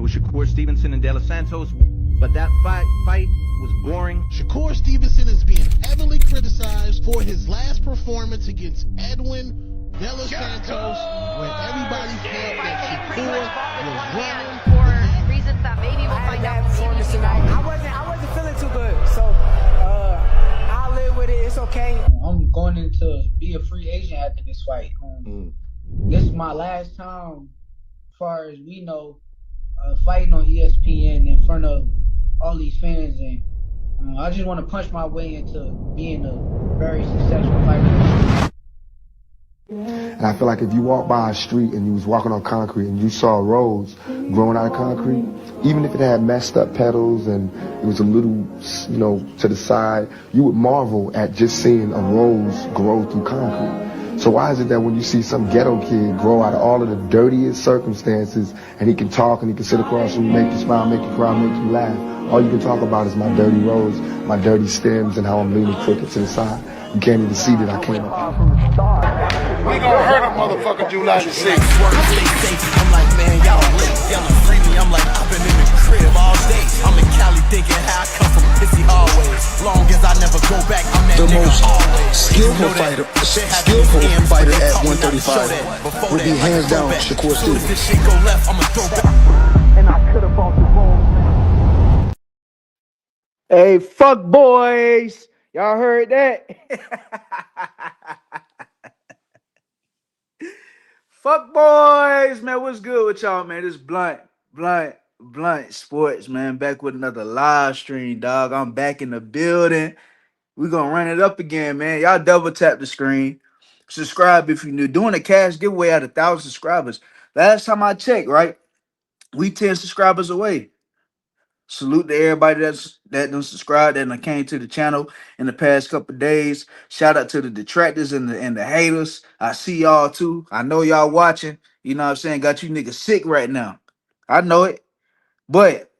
was Shakur, Stevenson, and De Los Santos, but that fight was boring. Shakur Stevenson is being heavily criticized for his last performance against Edwin De Los Santos, when everybody felt that Shakur was running for reasons that maybe we'll find out from BBC tonight. I wasn't feeling too good, so I'll live with it. It's okay. I'm going into be a free agent after this fight. This is my last time, as far as we know, fighting on ESPN in front of all these fans, and I just want to punch my way into being a very successful fighter. And I feel like if you walk by a street and you was walking on concrete and you saw a rose growing out of concrete, even if it had messed up petals and it was a little, to the side, you would marvel at just seeing a rose grow through concrete. So why is it that when you see some ghetto kid grow out of all of the dirtiest circumstances, and he can talk and he can sit across from you, make you smile, make you cry, make you laugh, all you can talk about is my dirty rose, my dirty stems, and how I'm leaning crooked to the side. You can't even see that I came up. We gonna hurt a motherfucker July the 6th. I'm like, man, y'all lit, y'all free me. I'm like, I've been in the crib all day. I'm in Cali thinking how I come from pissy hallways. Long as I never go back, I'm that The nigga most always. skillful fighter at 135 would be hands down Shakur Stevenson. If Stevenson. this shit go left, I'ma throw back. And I could have bought the wrong. Hey, fuck boys. Y'all heard that? Fuck boys, man. What's good with y'all, man? This blunt sports, man. Back with another live stream, dog. I'm back in the building. We're gonna run it up again, man. Y'all double tap the screen. Subscribe if you're new. Doing a cash giveaway at 1,000 subscribers. Last time I checked, right? We 10 subscribers away. Salute to everybody that done subscribed and came to the channel in the past couple of days. Shout out to the detractors and the haters. I see y'all too. I know y'all watching. You know what I'm saying? Got you niggas sick right now. I know it. But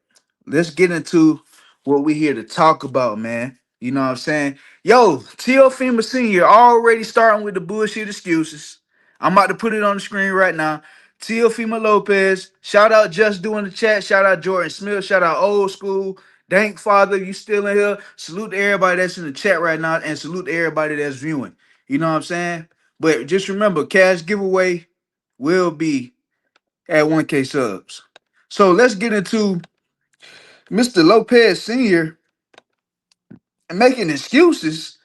let's get into what we here to talk about, man. You know what I'm saying? Yo, Teofimo Sr. already starting with the bullshit excuses. I'm about to put it on the screen right now. Teofimo Lopez, shout out Just Doing the Chat, shout out Jordan Smith, shout out Old School, Dank Father, you still in here. Salute to everybody that's in the chat right now, and salute to everybody that's viewing. You know what I'm saying? But just remember, cash giveaway will be at 1K subs. So let's get into Mr. Lopez Sr. making excuses.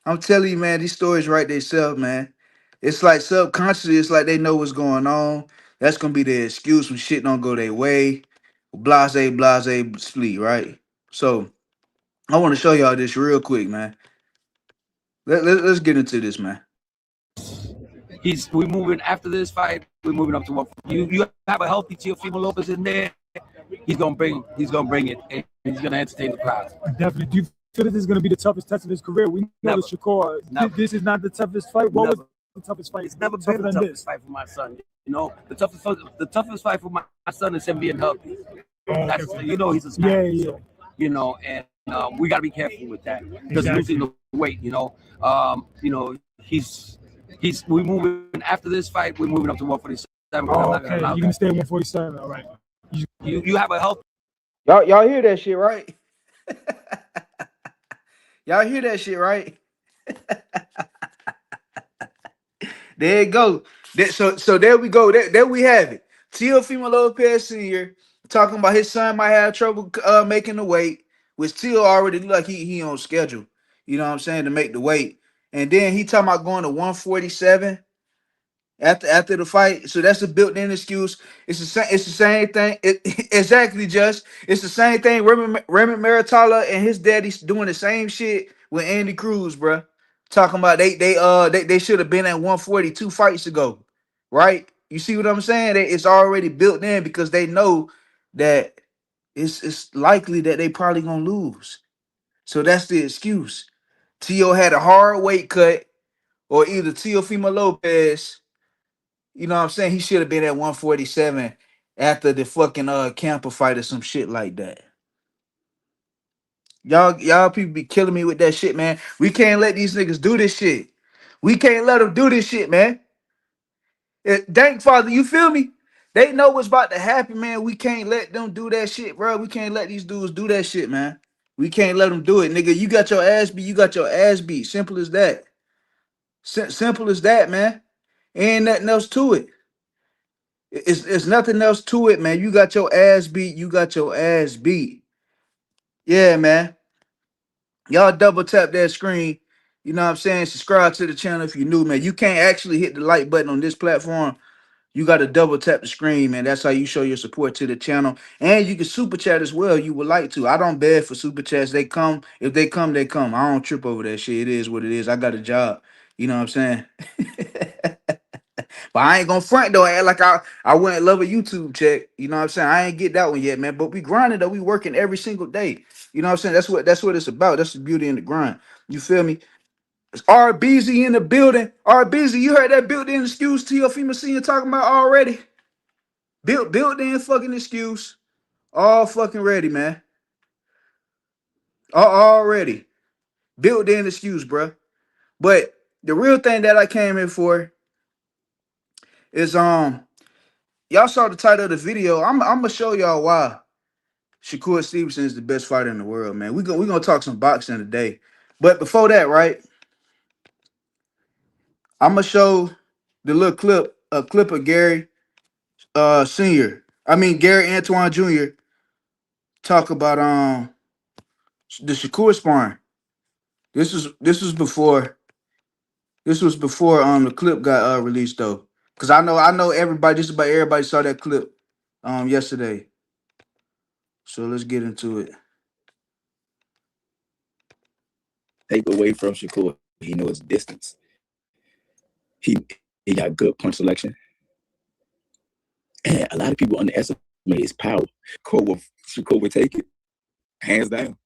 I'm telling you, man, these stories write themselves, man. It's like subconsciously, it's like they know what's going on. That's gonna be the excuse when shit don't go their way. Blase, split, right? So I want to show y'all this real quick, man. Let's get into this, man. We're moving after this fight. We're moving up to what you have a healthy Teofimo Lopez in there. He's gonna bring it, and he's gonna entertain the crowd. Definitely. Do you feel that this is gonna be the toughest test of his career? We know that Shakur. This is not the toughest fight. What was the toughest fight? It's never been the toughest fight for my son. You know, the toughest fight for my son is him being healthy. That's, you know, he's a smash. Yeah. So, you know, and we gotta be careful with that because losing the weight. You know, we're moving after this fight. We're moving up to 147. Okay, you're gonna stay at 147. All right. You have a health. Y'all hear that shit, right? Y'all hear that shit, right? There you go. So there we go. There we have it. Teofimo Lopez Sr. talking about his son might have trouble making the weight, which Teo already look like he on schedule. You know what I'm saying, to make the weight. And then he talking about going to 147 after the fight. So that's a built-in excuse. It's the same thing. Exactly, just it's the same thing. Raymond Maritala and his daddy's doing the same shit with Andy Cruz, bro. Talking about they should have been at 142 fights ago, right? You see what I'm saying? It's already built in because they know that it's likely that they probably gonna lose. So that's the excuse. Teo had a hard weight cut, or either Teofimo Lopez. You know what I'm saying? He should have been at 147 after the fucking camper fight or some shit like that. Y'all people be killing me with that shit, man. We can't let these niggas do this shit. We can't let them do this shit, man. Dank Father, you feel me? They know what's about to happen, man. We can't let them do that shit, bro. We can't let these dudes do that shit, man. We can't let them do it, nigga. You got your ass beat. You got your ass beat. Simple as that. Simple as that, man. Ain't nothing else to it. It's nothing else to it, man. You got your ass beat. You got your ass beat. Yeah, man. Y'all double tap that screen. You know what I'm saying? Subscribe to the channel if you're new, man. You can't actually hit the like button on this platform. You got to double tap the screen, man. That's how you show your support to the channel. And you can super chat as well. You would like to. I don't beg for super chats. They come. If they come, they come. I don't trip over that shit. It is what it is. I got a job. You know what I'm saying? But I ain't gonna front though. Act like I wouldn't love a YouTube check. You know what I'm saying? I ain't get that one yet, man. But we grinding though. We working every single day. You know what I'm saying? That's what it's about. That's the beauty in the grind. You feel me? It's RBZ in the building. RBZ, you heard that built-in excuse to your female senior talking about already? Built-in fucking excuse. All fucking ready, man. Already. Built-in excuse, bro. But the real thing that I came in for is y'all saw the title of the video. I'm gonna show y'all why Shakur Stevenson is the best fighter in the world, man. We gonna talk some boxing today. But before that, right? I'm gonna show the little clip, a clip of Gary Senior. I mean Gary Antoine Jr. talk about the Shakur sparring. This was before the clip got released though. Cause I know everybody, just about everybody saw that clip yesterday. So let's get into it. Take away from Shakur, he knows his distance. He got good punch selection. And a lot of people underestimate his power. Shakur would take it. Hands down.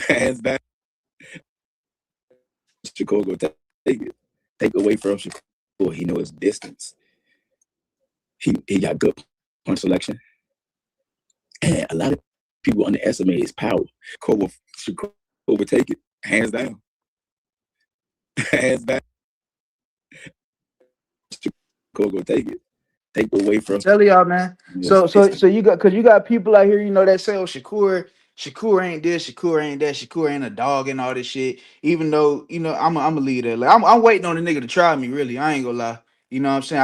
Hands down. Shakur will take it. Take away from Shakur, he knows his distance. He got good punch selection. And a lot of people underestimate his power. Shakur would take it. Hands down. Hands down. Shakur will take it. Take away from. Tell y'all, man. So you got people out here, that say, oh, Shakur ain't this, Shakur ain't that, Shakur ain't a dog and all this shit. Even though, I'm a leader. Like, I'm waiting on the nigga to try me, really. I ain't gonna lie. You know what I'm saying?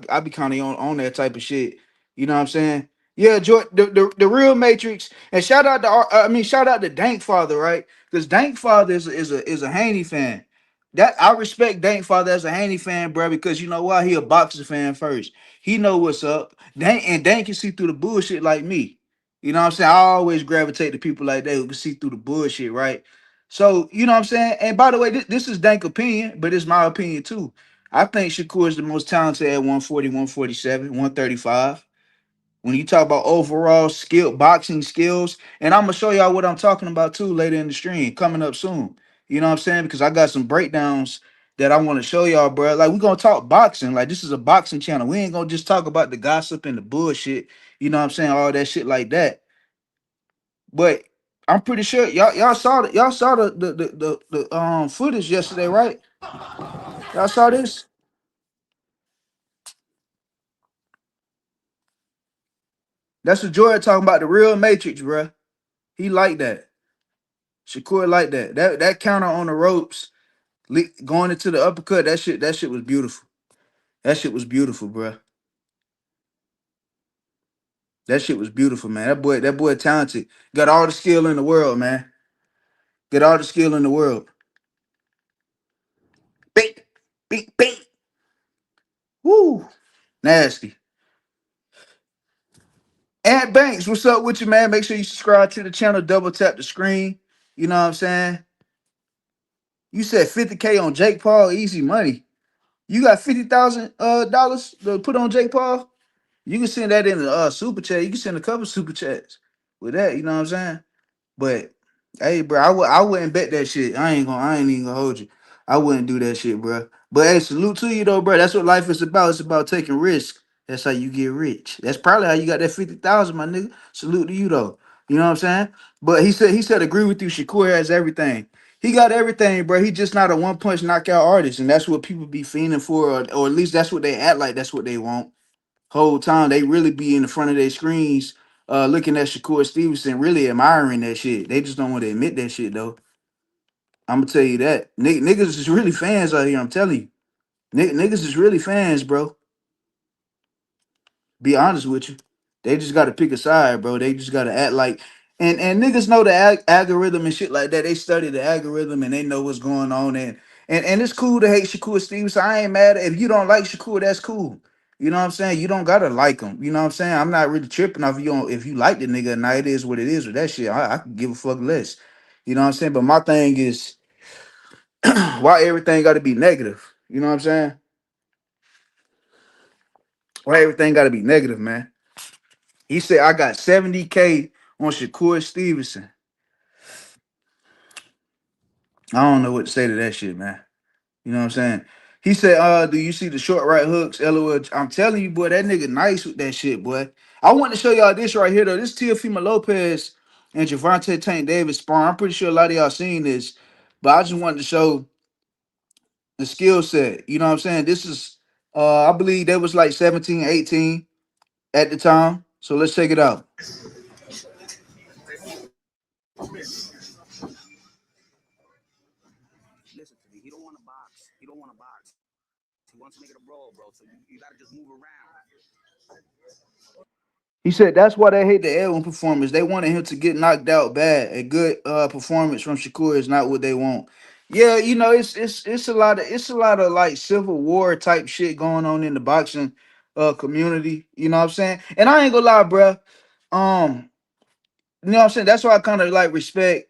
I be kind of on that type of shit. You know what I'm saying? Yeah, the real Matrix. And shout out to Dank Father, right? Because Dank Father is a Haney fan. That I respect Dank Father as a Haney fan, bro, because you know why? He a boxer fan first. He know what's up. Dan can see through the bullshit like me. You know what I'm saying? I always gravitate to people like that who can see through the bullshit, right? So, you know what I'm saying? And by the way, this is Dank opinion, but it's my opinion too. I think Shakur is the most talented at 140, 147, 135. When you talk about overall boxing skills, and I'm gonna show y'all what I'm talking about too later in the stream, coming up soon. You know what I'm saying? Because I got some breakdowns that I want to show y'all, bro. Like, we're gonna talk boxing. Like, this is a boxing channel. We ain't gonna just talk about the gossip and the bullshit, you know what I'm saying? All that shit like that. But I'm pretty sure y'all saw the footage yesterday, right? Y'all saw this? That's what Jordan talking about, the real Matrix, bro. He like that. Shakur like that. That counter on the ropes, going into the uppercut. That shit was beautiful. That shit was beautiful, bro. That shit was beautiful, man. That boy talented. Got all the skill in the world, man. Got all the skill in the world. Bing, bing, bing. Woo, nasty. Ant Banks, what's up with you, man? Make sure you subscribe to the channel. Double tap the screen. You know what I'm saying? You said 50K on Jake Paul, easy money. You got $50,000 to put on Jake Paul? You can send that in a super chat. You can send a couple super chats with that. You know what I'm saying? But hey, bro, I wouldn't bet that shit. I ain't even gonna hold you. I wouldn't do that shit, bro. But hey, salute to you though, bro. That's what life is about. It's about taking risks. That's how you get rich. That's probably how you got that 50,000, my nigga. Salute to you though. You know what I'm saying? But he said agree with you. Shakur has everything. He got everything, bro. He just not a one punch knockout artist, and that's what people be fiending for, or at least that's what they act like. That's what they want. Whole time they really be in the front of their screens, looking at Shakur Stevenson, really admiring that shit. They just don't want to admit that shit though. I'm gonna tell you that. Niggas is really fans out here. I'm telling you, niggas is really fans, bro. Be honest with you. They just got to pick a side, bro. They just got to act like, and niggas know the algorithm and shit like that. They study the algorithm and they know what's going on. And it's cool to hate Shakur Stevens. I ain't mad if you don't like Shakur. That's cool. You know what I'm saying? You don't gotta like him. You know what I'm saying? I'm not really tripping off you on if you like the nigga or not. It is what it is with that shit. I can give a fuck less. You know what I'm saying? But my thing is why everything got to be negative. You know what I'm saying? Why everything got to be negative, man? He said, I got 70K on Shakur Stevenson. I don't know what to say to that shit, man. You know what I'm saying? He said, do you see the short right hooks? LOL. I'm telling you, boy, that nigga nice with that shit, boy. I want to show y'all this right here, though. This Teofimo Lopez and Javante Tank Davis sparring. I'm pretty sure a lot of y'all seen this, but I just wanted to show the skill set. You know what I'm saying? This is, I believe they was like 17, 18 at the time. So let's check it out. Listen to me. He don't want to box. He don't want to box. He wants to make it a brawl, bro. So you got to just move around. He said that's why they hate the Edwin performance. They wanted him to get knocked out bad. A good performance from Shakur is not what they want. Yeah, you know, it's a lot of like civil war type shit going on in the boxing community. You know what I'm saying? And I ain't gonna lie, bruh. You know what I'm saying? That's why I kind of like respect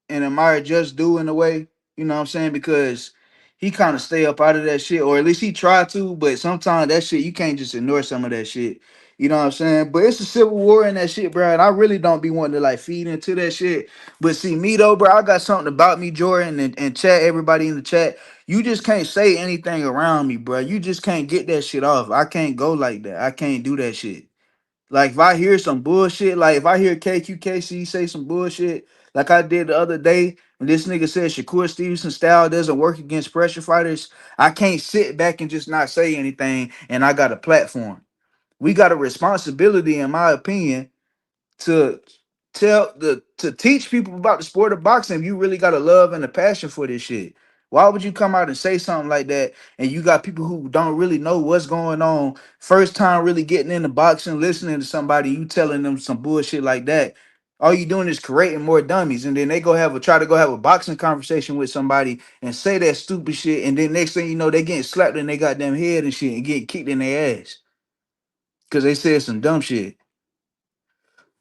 and admire Just Do in a way, you know what I'm saying? Because he kind of stay up out of that shit, or at least he try to, but sometimes that shit, you can't just ignore some of that shit. You know what I'm saying? But it's a civil war in that shit, bro. And I really don't be wanting to like feed into that shit. But see, me though, bro, I got something about me, Jordan, and chat, everybody in the chat. You just can't say anything around me, bro. You just can't get that shit off. I can't go like that. I can't do that shit. Like if I hear some bullshit, like if I hear KQKC say some bullshit, like I did the other day when this nigga said Shakur Stevenson style doesn't work against pressure fighters, I can't sit back and just not say anything. And I got a platform. We got a responsibility, in my opinion, to to teach people about the sport of boxing. You really got a love and a passion for this shit. Why would you come out and say something like that? And you got people who don't really know what's going on. First time really getting into boxing, listening to somebody, you telling them some bullshit like that. All you doing is creating more dummies. And then they try to go have a boxing conversation with somebody and say that stupid shit. And then next thing you know, they getting slapped in their goddamn head and shit and getting kicked in their ass. Because they said some dumb shit.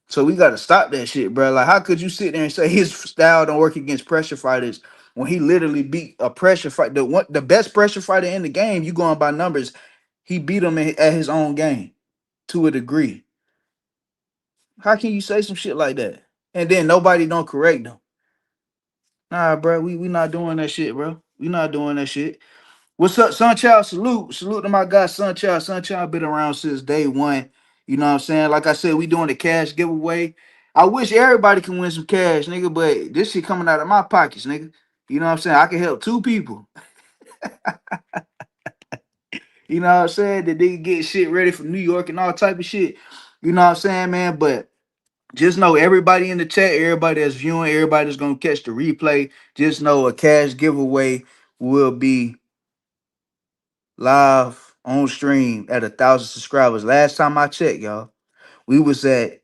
So we got to stop that shit, bro. Like, how could you sit there and say his style don't work against pressure fighters when he literally beat a pressure fight, the best pressure fighter in the game? You going by numbers? He beat him at his own game to a degree. How can you say some shit like that and then nobody don't correct them? Nah, bro, we not doing that shit, bro. We not doing that shit. What's up, Sunchild? Salute to my guy, Sunchild. Sunchild been around since day one. You know what I'm saying? Like I said, we doing the cash giveaway. I wish everybody can win some cash, nigga, but this shit coming out of my pockets, nigga. You know what I'm saying? I can help two people. You know what I'm saying? That they get shit ready from New York and all type of shit. You know what I'm saying, man? But just know everybody in the chat, everybody that's viewing, everybody that's gonna catch the replay, just know a cash giveaway will be live on stream at 1,000 subscribers. Last time I checked, y'all, we was at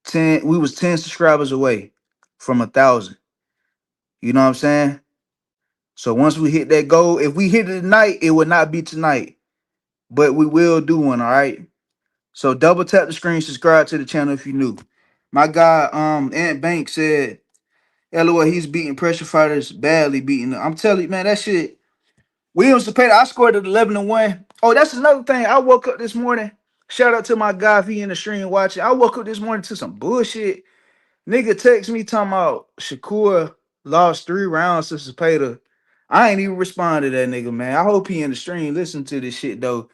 10. We was 10 subscribers away from 1,000. You know what I'm saying? So once we hit that goal, if we hit it tonight, it will not be tonight, but we will do one. All right. So double tap the screen, subscribe to the channel if you new. My guy, Ant Bank said, "LOL, he's beating pressure fighters badly, beating them." I'm telling you, man, that shit. Williams Cepeda, I scored at 11-1. Oh, that's another thing. I woke up this morning. Shout out to my guy if he in the stream watching. I woke up this morning to some bullshit. Nigga text me talking about Shakur lost 3 rounds to Cepeda. I ain't even respond to that nigga, man. I hope he in the stream listen to this shit though.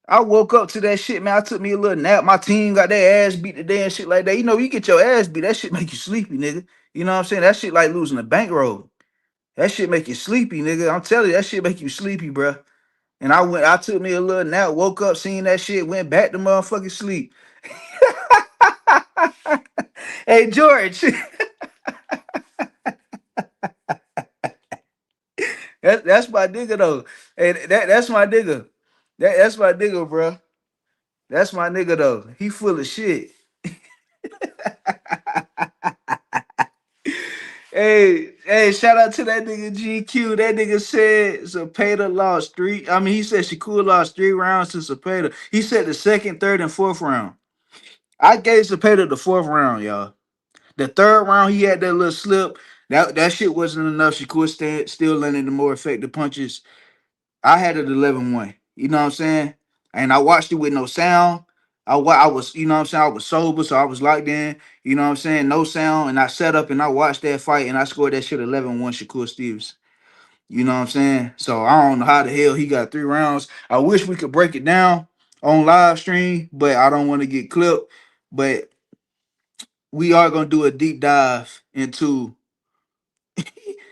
I woke up to that shit, man. I took me a little nap. My team got their ass beat today and shit like that. You know, you get your ass beat. That shit make you sleepy, nigga. You know what I'm saying? That shit like losing a bankroll. That shit make you sleepy, nigga. I'm telling you, that shit make you sleepy, bruh. And I took me a little nap, woke up, seen that shit, went back to motherfucking sleep. Hey George, that's my nigga though. Hey, that's my nigga. That's my nigga, bro. That's my nigga though. He full of shit. Hey, shout out to that nigga GQ. That nigga said Zapata lost three. I mean, he said Shakur lost 3 rounds to Zapata. He said the second, third, and fourth round. I gave Zapata the fourth round, y'all. The third round, he had that little slip. That shit wasn't enough. Shakur still landing the more effective punches. I had it 11-1. You know what I'm saying? And I watched it with no sound. I was, you know what I'm saying? I was sober, so I was locked in. You know what I'm saying? No sound. And I sat up and I watched that fight and I scored that shit 11-1 Shakur Stevenson. You know what I'm saying? So I don't know how the hell he got 3 rounds. I wish we could break it down on live stream, but I don't want to get clipped. But we are gonna do a deep dive into.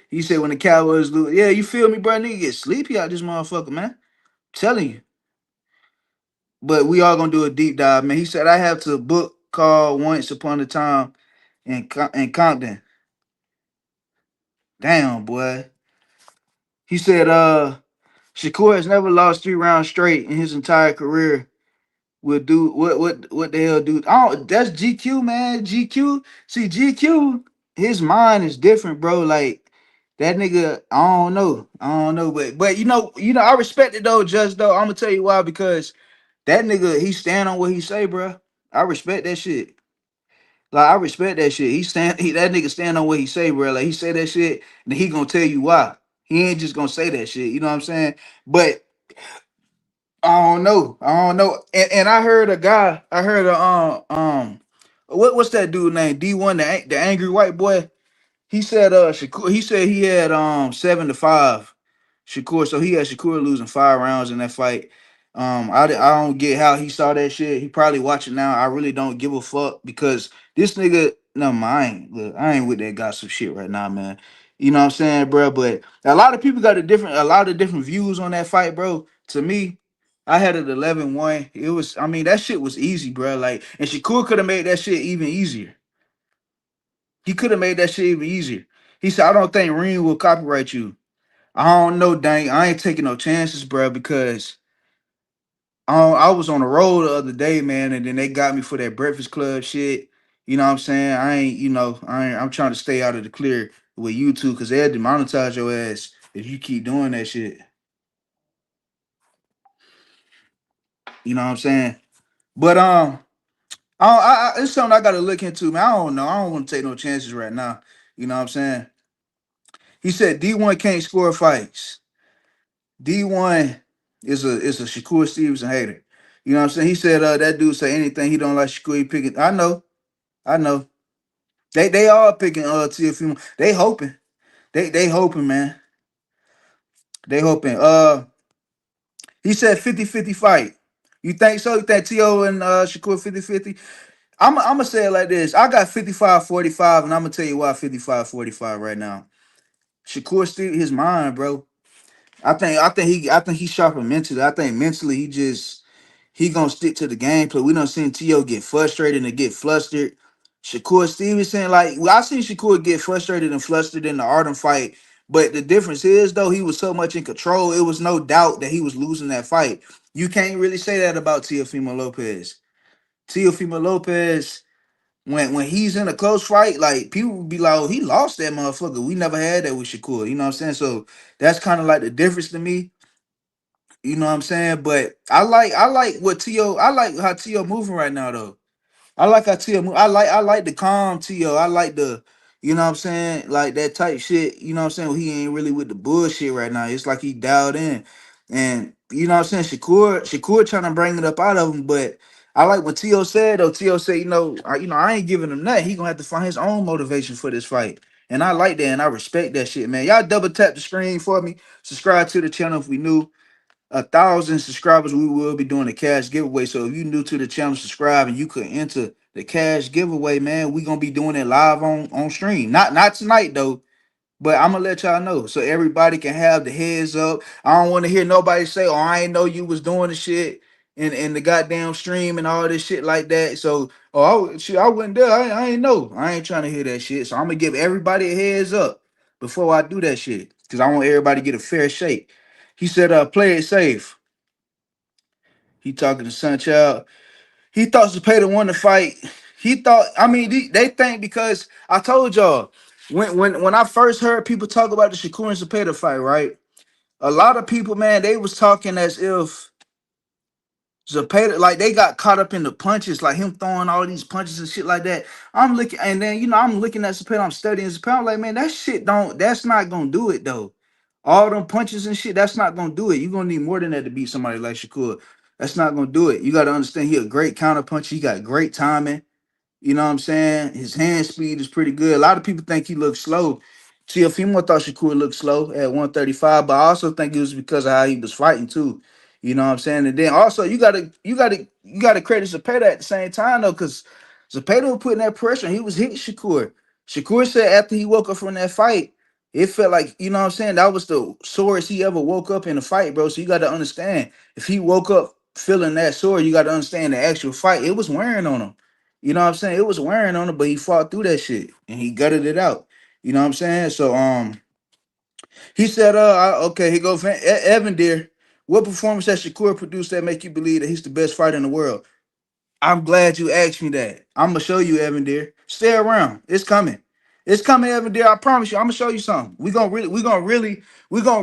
He said when the Cowboys lose, yeah, you feel me, bro? Nigga get sleepy out this motherfucker, man. Telling you. But we are gonna do a deep dive, man. He said I have to book call once upon a time in Compton. Damn, boy. He said Shakur has never lost 3 rounds straight in his entire career. Will do what the hell do? Oh, that's GQ, man. GQ. See, GQ, his mind is different, bro. Like that nigga, I don't know. But I respect it though, Just though. I'm gonna tell you why, because that nigga, he stand on what he say, bro. I respect that shit. Like I respect that shit. That nigga stand on what he say, bro. Like he say that shit, and he gonna tell you why. He ain't just gonna say that shit. You know what I'm saying? But I don't know. And I heard a guy. I heard what's that dude named D1, the angry white boy. He said Shakur. He said he had 7-5 Shakur. So he had Shakur losing 5 rounds in that fight. I don't get how he saw that shit. He probably watching now. I really don't give a fuck because this nigga. No, I ain't with that gossip shit right now, man. You know what I'm saying, bro? But a lot of people got a lot of different views on that fight, bro. To me, I had it 11-1. It was, I mean, that shit was easy, bro. Like, and Shakur could have made that shit even easier. He could have made that shit even easier. He said, I don't think Ring will copyright you. I don't know, dang. I ain't taking no chances, bro, because I was on the road the other day, man, and then they got me for that Breakfast Club shit. You know what I'm saying? I'm trying to stay out of the clear with YouTube because they'll demonetize your ass if you keep doing that shit. You know what I'm saying? But it's something I gotta look into, man. I don't know. I don't want to take no chances right now. You know what I'm saying? He said D1 can't score fights. D1 is a Shakur Stevenson hater. You know what I'm saying? He said that dude say anything he don't like Shakur, he picking. I know. They all picking TFU. They hoping. They hoping, man. They hoping. He said 50-50 fight. You think so? You think T.O. and Shakur 50-50? I'm gonna say it like this. I got 55-45, and I'm gonna tell you why 55-45 right now. Shakur still his mind, bro. I think he's sharper mentally. I think mentally he gonna stick to the game play. We done seen T.O. get frustrated and get flustered. Shakur Stevenson, like I seen Shakur get frustrated and flustered in the Artem fight, but the difference is though he was so much in control, it was no doubt that he was losing that fight. You can't really say that about Teofimo Lopez. Teofimo Lopez, when he's in a close fight, like people would be like, "Oh, he lost that motherfucker." We never had that with Shakur. You know what I'm saying? So that's kind of like the difference to me. You know what I'm saying? But I like what T.O. I like how T.O. moving right now though. I like how T.O. I like the calm T.O. I like the, you know what I'm saying, like that type shit. You know what I'm saying? He ain't really with the bullshit right now. It's like he dialed in, and you know what I'm saying. Shakur trying to bring it up out of him, but I like what T.O. said though. T.O. said, I ain't giving him nothing. He gonna have to find his own motivation for this fight, and I like that, and I respect that shit, man. Y'all double tap the screen for me. Subscribe to the channel if we new. 1,000 subscribers, we will be doing a cash giveaway. So if you're new to the channel, subscribe and you could enter the cash giveaway, man. We're gonna be doing it live on stream. Not tonight though. But I'm gonna let y'all know so everybody can have the heads up. I don't want to hear nobody say, "Oh, I ain't know you was doing the shit in the goddamn stream and all this shit like that." So, shit, I wasn't there. I ain't know. I ain't trying to hear that shit. So I'm gonna give everybody a heads up before I do that shit because I want everybody to get a fair shake. He said, "Play it safe." He talking to Sunchild. He thought Zepeda won the fight. He thought, I mean, they think because I told y'all when I first heard people talk about the Shakur and Zepeda fight, right? A lot of people, man, they was talking as if Zepeda, like they got caught up in the punches, like him throwing all these punches and shit like that. I'm looking, and then I'm looking at Zepeda, I'm studying Zepeda. I'm like, man, that's not gonna do it though. All them punches and shit, that's not gonna do it. You're gonna need more than that to beat somebody like Shakur. That's not gonna do it. You gotta understand he a great counter puncher. He got great timing. You know what I'm saying? His hand speed is pretty good. A lot of people think he looks slow. Teofimo thought Shakur looked slow at 135, but I also think it was because of how he was fighting too. You know what I'm saying? And then also you gotta credit Zepeda at the same time though, because Zepeda was putting that pressure. He was hitting Shakur. Shakur said after he woke up from that fight, it felt like, you know what I'm saying, that was the sorest he ever woke up in a fight, bro. So you gotta understand, if he woke up feeling that sore, you gotta understand the actual fight. It was wearing on him. You know what I'm saying? It was wearing on him, but he fought through that shit and he gutted it out. You know what I'm saying? So he said, okay, here goes Evan Deer. What performance has Shakur produced that make you believe that he's the best fighter in the world? I'm glad you asked me that. I'm gonna show you, Evan Deer. Stay around. It's coming. It's coming, Evan Deer. I promise you. I'm gonna show you something. I'm gonna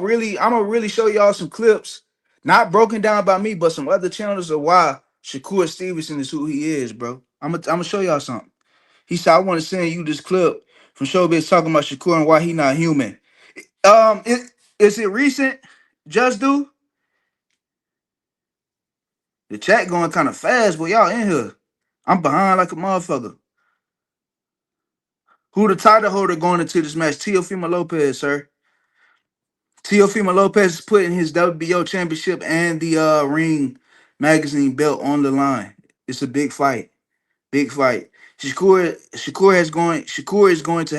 really show y'all some clips, not broken down by me, but some other channels of why Shakur Stevenson is who he is, bro. I'm gonna show y'all something. He said, I want to send you this clip from Showbiz talking about Shakur and why he not human. Is it recent? Just do the chat going kind of fast, but y'all in here. I'm behind like a motherfucker. Who the title holder going into this match? Teofimo Lopez, sir. Teofimo Lopez is putting his WBO championship and the Ring magazine belt on the line. It's a big fight. Big fight. Shakur is going to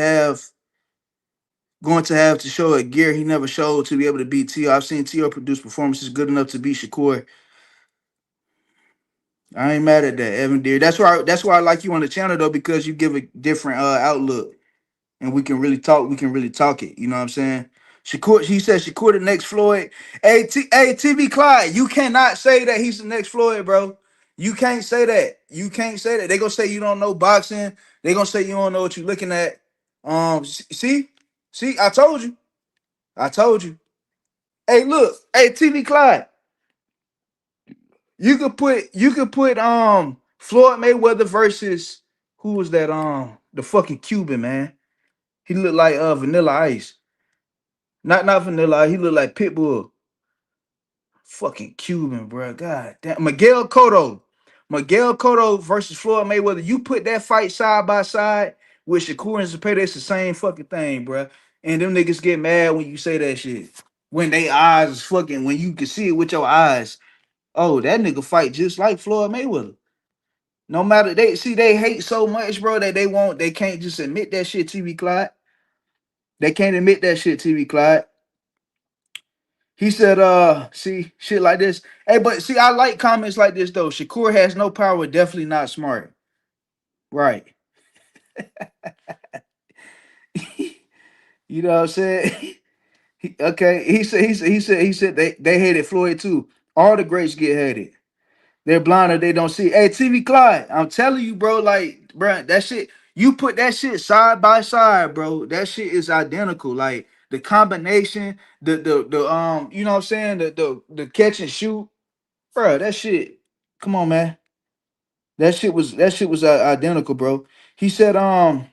have to show a gear he never showed to be able to beat Tio. I've seen Tio produce performances good enough to beat Shakur. I ain't mad at that, Evan Deer. That's why I like you on the channel though, because you give a different outlook and we can really talk. We can really talk it. You know what I'm saying? Shakur, he said Shakur the next Floyd. TV Clyde, you cannot say that he's the next Floyd, bro. You can't say that. You can't say that. They gonna say you don't know boxing. They gonna say you don't know what you're looking at. See, I told you. I told you. Hey, look, hey, TV Clyde. You could put Floyd Mayweather versus who was that? The fucking Cuban man. He looked like Vanilla Ice. Not Vanilla Ice. He looked like Pitbull. Fucking Cuban, bro. God damn. Miguel Cotto. Miguel Cotto versus Floyd Mayweather. You put that fight side by side with Shakur and Zepeda, it's the same fucking thing, bro. And them niggas get mad when you say that shit. When they eyes is fucking, when you can see it with your eyes. Oh, that nigga fight just like Floyd Mayweather. No matter they hate so much, bro, that they can't just admit that shit, TV Clyde. They can't admit that shit, TV Clyde. He said, see, shit like this. Hey, but see, I like comments like this though. Shakur has no power, definitely not smart. Right. You know what I'm saying? Okay. He said they hated Floyd too. All the greats get hated. They're blind or they don't see. Hey, TV Clyde, I'm telling you, bro, like, bro, that shit, you put that shit side by side, bro. That shit is identical. Like the combination, the you know what I'm saying, the catch and shoot, bro. That shit, come on, man. That shit was identical, bro. He said, I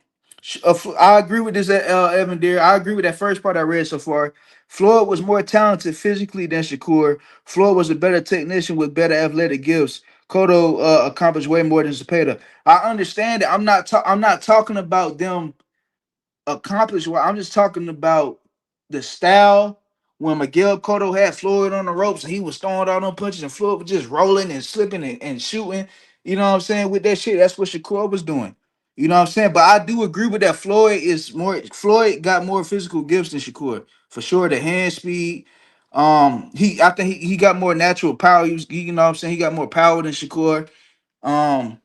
agree with this, Evan Deer. I agree with that first part I read so far. Floyd was more talented physically than Shakur. Floyd was a better technician with better athletic gifts. Cotto accomplished way more than Zepeda. I understand it. I'm not talking about them accomplish what I'm just talking about the style when Miguel Cotto had Floyd on the ropes and he was throwing all them punches and Floyd was just rolling and slipping and shooting. You know what I'm saying? With that shit, that's what Shakur was doing. You know what I'm saying? But I do agree with that. Floyd got more physical gifts than Shakur. For sure. The hand speed. I think he got more natural power. You know what I'm saying? He got more power than Shakur. Um,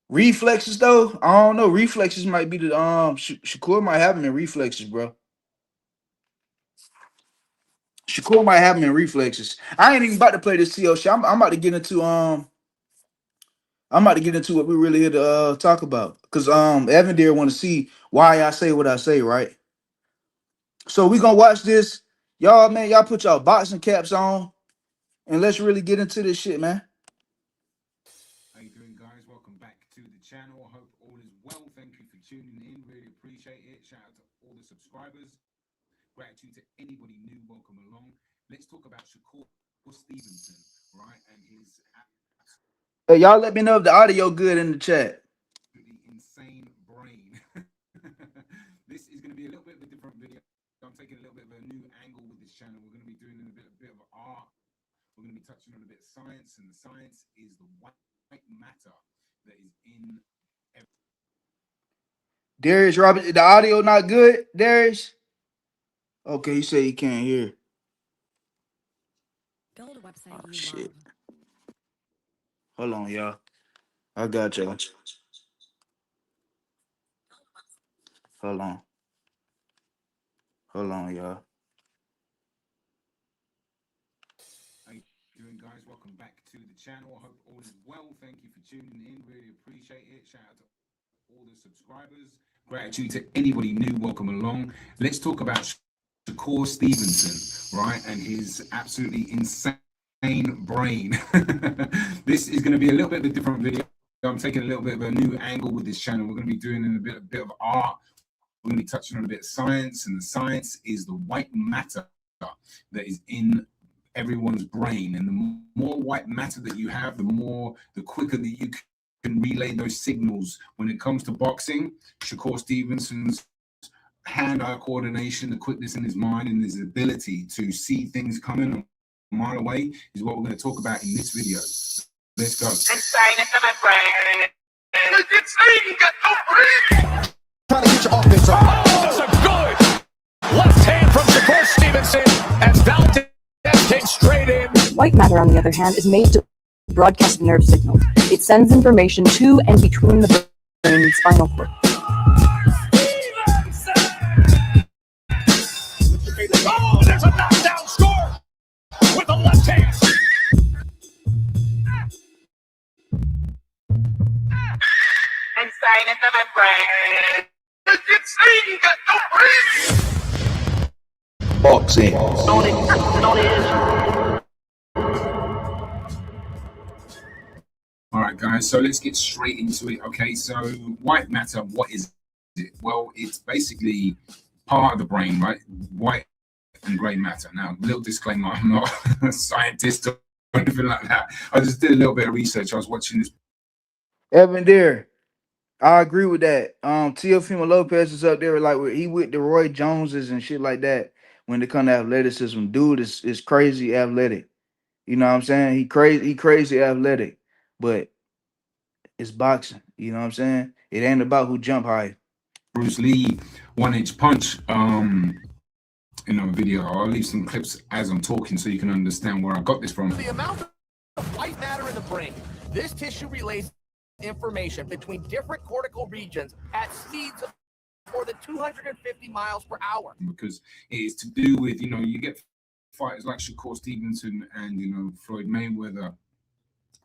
reflexes though, I don't know. Reflexes might be the Shakur might have him in reflexes, bro. Shakur might have him in reflexes. I ain't even about to play this TO shit. I'm about to get into what we really here to talk about. Cause Evan Deere want to see why I say what I say, right? So we gonna watch this. Y'all, man, y'all put y'all boxing caps on and let's really get into this shit, man. How you doing, guys? Welcome back to the channel. I hope all is well. Thank you for tuning in. Really appreciate it. Shout out to all the subscribers. Gratitude to anybody new. Welcome along. Let's talk about Shakur Stevenson, right? And his Hey, y'all let me know if the audio good in the chat. insane brain. This is going to be a little bit of a different video. I'm taking a little bit of a new angle with this channel. We're going to be doing a bit of art. We're going to be touching on a bit of science, and the science is the white matter that is in Darius Robert, the audio not good, Darius? Okay, he said he can't hear. Oh, shit. Hold on, y'all. I got y'all. Hold on. Hold on, y'all. How you doing, guys? Welcome back to the channel. I hope all is well. Thank you for tuning in. Really appreciate it. Shout out to all the subscribers. Gratitude to anybody new. Welcome along. Let's talk about Shakur Stevenson, right? And his absolutely insane brain. This is going to be a little bit of a different video. I'm taking a little bit of a new angle with this channel. We're going to be doing a bit of art. We're going to be touching on a bit of science, and the science is the white matter that is in everyone's brain. And the more white matter that you have, the quicker that you can relay those signals. When it comes to boxing, Shakur Stevenson's hand-eye coordination, the quickness in his mind, and his ability to see things coming a mile away is what we're going to talk about in this video. Let's go. Trying to get your offense up. Oh, that's a good left hand from Shakur Stevenson as Valdez takes straight in. White matter, on the other hand, is made to broadcast nerve signals. It sends information to and between the brain and spinal cord. Oh, there's a knockdown score with the left hand. Insane in the brain. Insane, got no brain. Boxing. All right, guys, so let's get straight into it. Okay, so white matter, what is it? Well, it's basically part of the brain, right? White and gray matter. Now, little disclaimer, I'm not a scientist or anything like that. I just did a little bit of research. I was watching this. Evan Deere, I agree with that. Teofimo Lopez is up there like he with the Roy Joneses and shit like that. When it comes to athleticism, dude is crazy athletic. You know what I'm saying? He crazy athletic, but it's boxing. You know what I'm saying? It ain't about who jump high. Bruce Lee 1-inch punch video. I'll leave some clips as I'm talking so you can understand where I got this from. The amount of white matter in the brain. This tissue relays information between different cortical regions at speeds of more than 250 miles per hour. Because it is to do with, you get fighters like Shakur Stevenson and, Floyd Mayweather,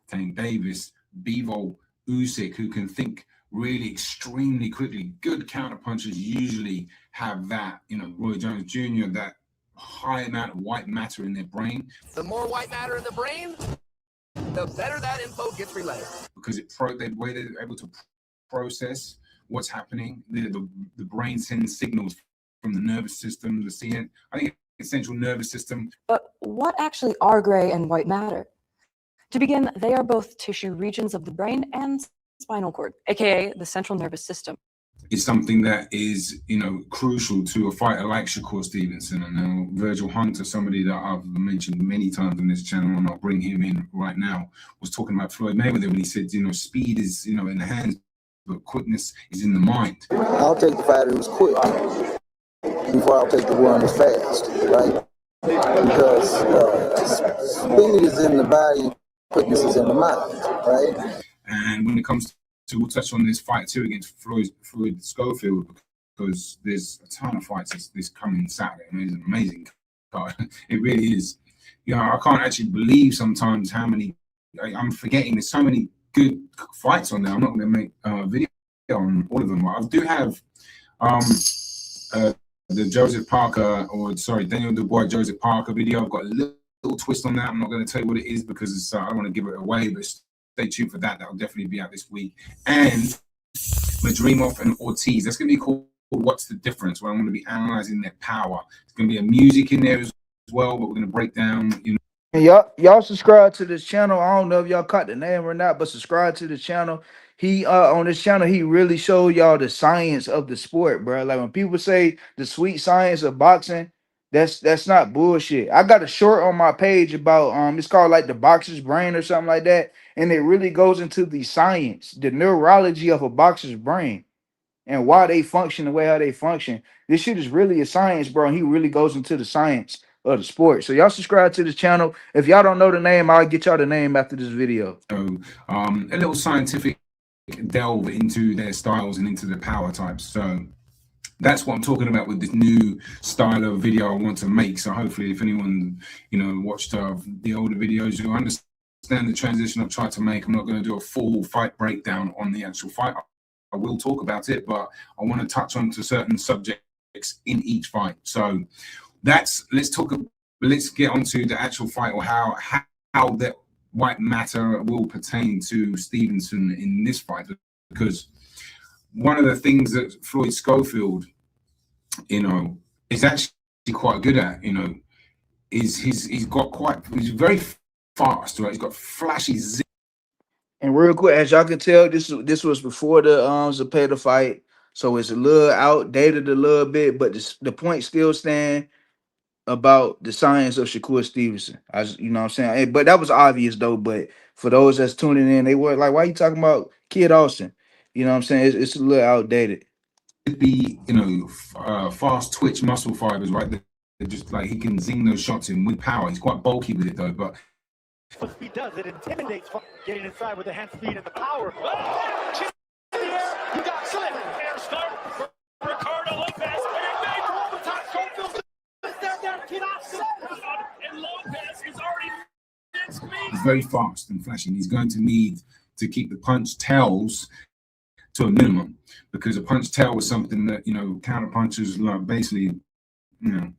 Tank Davis, Bivol, Usyk, who can think really extremely quickly. Good counter punchers usually have that, Roy Jones Jr., that high amount of white matter in their brain. The more white matter in the brain, the better that info gets relayed. Because the way they're able to process what's happening, the brain sends signals from the nervous system, I think the central nervous system. But what actually are gray and white matter? To begin, they are both tissue regions of the brain and spinal cord, aka the central nervous system. Is something that is, crucial to a fighter like Shakur Stevenson. And now Virgil Hunter, somebody that I've mentioned many times on this channel, and I'll bring him in right now, was talking about Floyd Mayweather when he said, speed is, in the hands but quickness is in the mind. I'll take the fighter who's quick before I'll take the one who's fast, right? Because speed is in the body, quickness is in the mind, right? And when it comes to, we'll touch on this fight too against Floyd Schofield, because there's a ton of fights this coming Saturday. I mean, it's an amazing card. It really is. You know, I can't actually believe sometimes how many, I'm forgetting there's so many good fights on there. I'm not going to make a video on all of them. I do have the Joseph Parker, Daniel Dubois Joseph Parker video. I've got a little twist on that. I'm not going to tell you what it is because it's, I don't want to give it away, but stay tuned for that. That'll definitely be out this week. And Madrimov and Ortiz. That's going to be called What's the Difference, where I'm going to be analyzing their power. There's going to be a music in there as well, but we're going to break down, you know. And y'all subscribe to this channel. I don't know if y'all caught the name or not, but subscribe to the channel. He on this channel, he really showed y'all the science of the sport, bro. Like when people say the sweet science of boxing, that's not bullshit. I got a short on my page about it's called like the boxer's brain or something like that, and it really goes into the science, the neurology of a boxer's brain, and why they function the way how they function. This shit is really a science, bro. And he really goes into the science of the sport. So y'all subscribe to this channel. If y'all don't know the name, I'll get y'all the name after this video. So a little scientific delve into their styles and into the power types. So that's what I'm talking about with this new style of video I want to make. So hopefully if anyone, you know, watched the older videos, you'll understand the transition I've tried to make. I'm not going to do a full fight breakdown on the actual fight. I will talk about it, but I want to touch on to certain subjects in each fight. So let's get onto the actual fight, or how that white matter will pertain to Stevenson in this fight, because one of the things that Floyd Schofield, you know, is actually quite good at, you know, is he's very fast, right? He's got flashy zip. And real quick, as y'all can tell, this was before the Zepeda fight, so it's a little outdated a little bit, but the point still stand about the science of Shakur Stevenson. You know what I'm saying? But that was obvious though. But for those that's tuning in, they were like, "Why you talking about Kid Austin?" You know what I'm saying? It's a little outdated. It'd be, you know, fast twitch muscle fibers, right? They're just like he can zing those shots in with power. He's quite bulky with it though, but. What speed does, it intimidates getting inside with the hand speed and the power. Oh, in the air, you got slip. Air start for Ricardo Lopez. And it made for overtime. Schofield is down, Kid Austin. And Lopez is already next to me. He's very fast and flashing. He's going to need to keep the punch tells to a minimum, because a punch tell was something that, you know, counter punchers like basically, you know,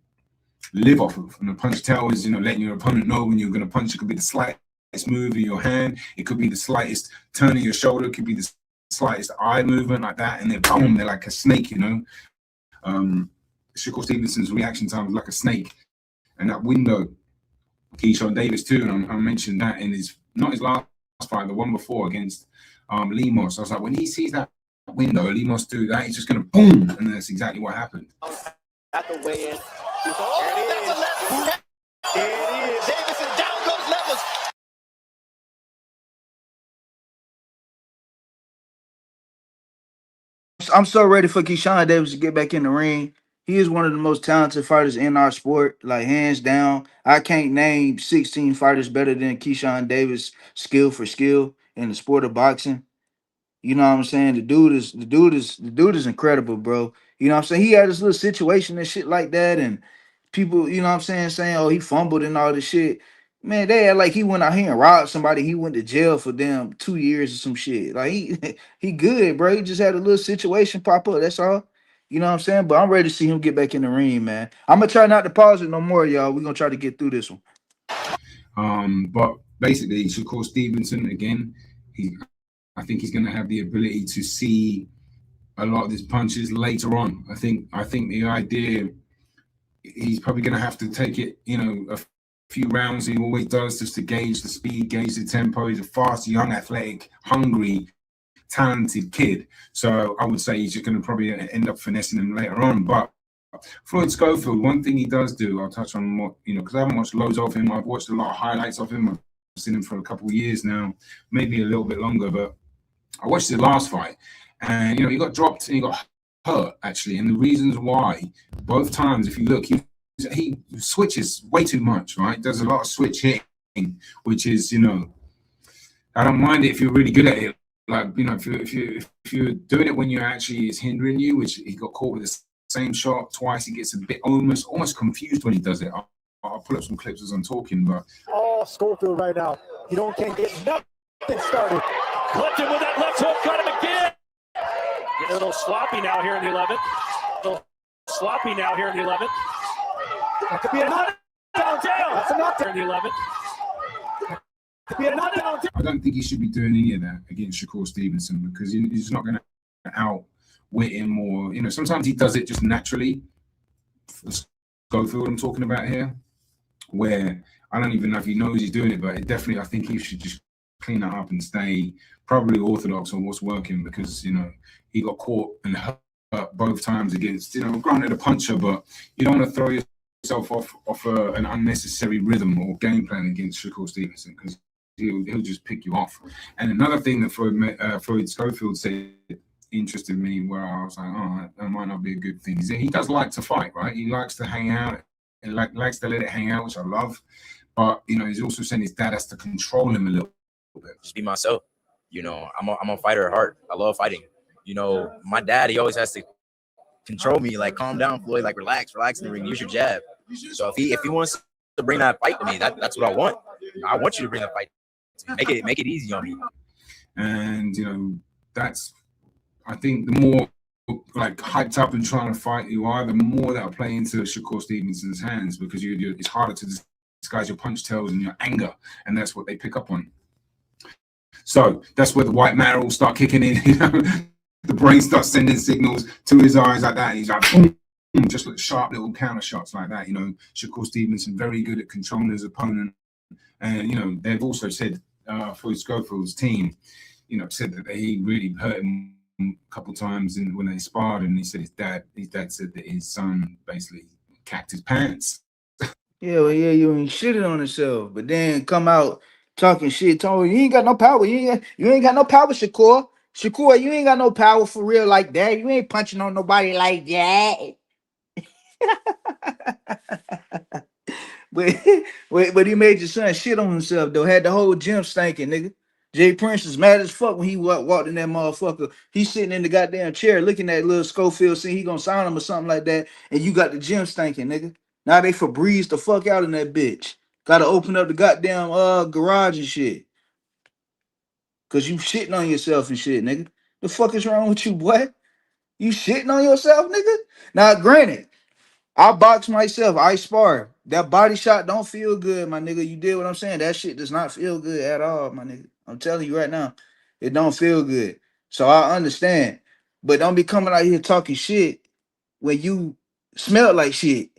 live off of. And a punch tell is, you know, letting your opponent know when you're going to punch. It could be the slightest move of your hand, it could be the slightest turn of your shoulder, it could be the slightest eye movement like that, and then boom, they're like a snake, you know. Shakur Stevenson's reaction time was like a snake, and that window, Keyshawn Davis too, and I mentioned that in his last fight, the one before against Lemos. I was like, when he sees that window, Lemos do that, he's just going to boom, and that's exactly what happened. At the weigh-in. Oh, that's a left. There it is. Davison, down goes levels. I'm so ready for Keyshawn Davis to get back in the ring. He is one of the most talented fighters in our sport, like hands down. I can't name 16 fighters better than Keyshawn Davis, skill for skill in the sport of boxing. You know what I'm saying? The dude is incredible, bro. You know what I'm saying? He had this little situation and shit like that, and people, you know what I'm saying, oh, he fumbled and all this shit. Man, they had like he went out here and robbed somebody. He went to jail for them 2 years or some shit. Like he good, bro. He just had a little situation pop up. That's all. You know what I'm saying? But I'm ready to see him get back in the ring, man. I'm gonna try not to pause it no more, y'all. We're gonna try to get through this one. But basically, Shakur Stevenson again, I think he's going to have the ability to see a lot of his punches later on. I think the idea, he's probably going to have to take it, you know, a few rounds. He always does, just to gauge the speed, gauge the tempo. He's a fast, young, athletic, hungry, talented kid. So I would say he's just going to probably end up finessing him later on. But Floyd Schofield, one thing he does do, I'll touch on more, you know, because I haven't watched loads of him. I've watched a lot of highlights of him. I've seen him for a couple of years now, maybe a little bit longer, but I watched the last fight, And he got dropped and he got hurt actually. And the reasons why, both times, if you look, he switches way too much, right? Does a lot of switch hitting, which is I don't mind it if you're really good at it. Like if you're doing it when you're actually is hindering you, which he got caught with the same shot twice, he gets a bit almost confused when he does it. I'll pull up some clips as I'm talking, but Schofield right now. Can't get nothing started. Clipped him with that left hook, got him again. Getting a little sloppy now here in the 11th. That could be a knockdown down. That's a knockdown in the 11th. Could be a knockdown down. I don't think he should be doing any of that against Shakur Stevenson because he's not going to outwit him or, sometimes he does it just naturally. Schofield I'm talking about here, where I don't even know if he knows he's doing it, but I think he should just clean that up and stay probably orthodox on what's working because, he got caught and hurt both times against, granted a puncher, but you don't want to throw yourself off an unnecessary rhythm or game plan against Shakur Stevenson because he'll just pick you off. And another thing that Floyd Schofield said interested me where I was like, oh, that might not be a good thing. He does like to fight, right? He likes to hang out and likes to let it hang out, which I love. But, he's also saying his dad has to control him a little bit. Just be myself. I'm a fighter at heart. I love fighting. My dad, he always has to control me, like, calm down, Floyd, like, relax in the ring, use your jab. So if he wants to bring that fight to me, that's what I want. I want you to bring that fight to me. Make it easy on me. And, that's, I think the more like hyped up and trying to fight you are, the more that'll play into Shakur Stevenson's hands because it's harder to disguise your punch tails and your anger, and that's what they pick up on. So that's where the white matter will start kicking in. The brain starts sending signals to his eyes like that. And he's like, boom, just like sharp little counter shots like that. Shakur Stevenson very good at controlling his opponent, and they've also said Floyd Schofield's team, said that he really hurt him a couple times when they sparred, and he said his dad said that his son basically cacked his pants. You ain't shitting on himself, but then come out talking shit. Talking, you ain't got no power. You ain't got no power, Shakur. Shakur, you ain't got no power for real like that. You ain't punching on nobody like that. but he made your son shit on himself though. Had the whole gym stinking, nigga. Jay Prince is mad as fuck when he walked in that motherfucker. He's sitting in the goddamn chair looking at little Schofield, saying he gonna sign him or something like that, and you got the gym stinking, nigga. Now they Febreze the fuck out in that bitch. Gotta open up the goddamn garage and shit. Cause you shitting on yourself and shit, nigga. The fuck is wrong with you, boy? You shitting on yourself, nigga? Now, granted, I box myself, I spar. That body shot don't feel good, my nigga. You did what I'm saying. That shit does not feel good at all, my nigga. I'm telling you right now, it don't feel good. So I understand. But don't be coming out here talking shit when you smell like shit.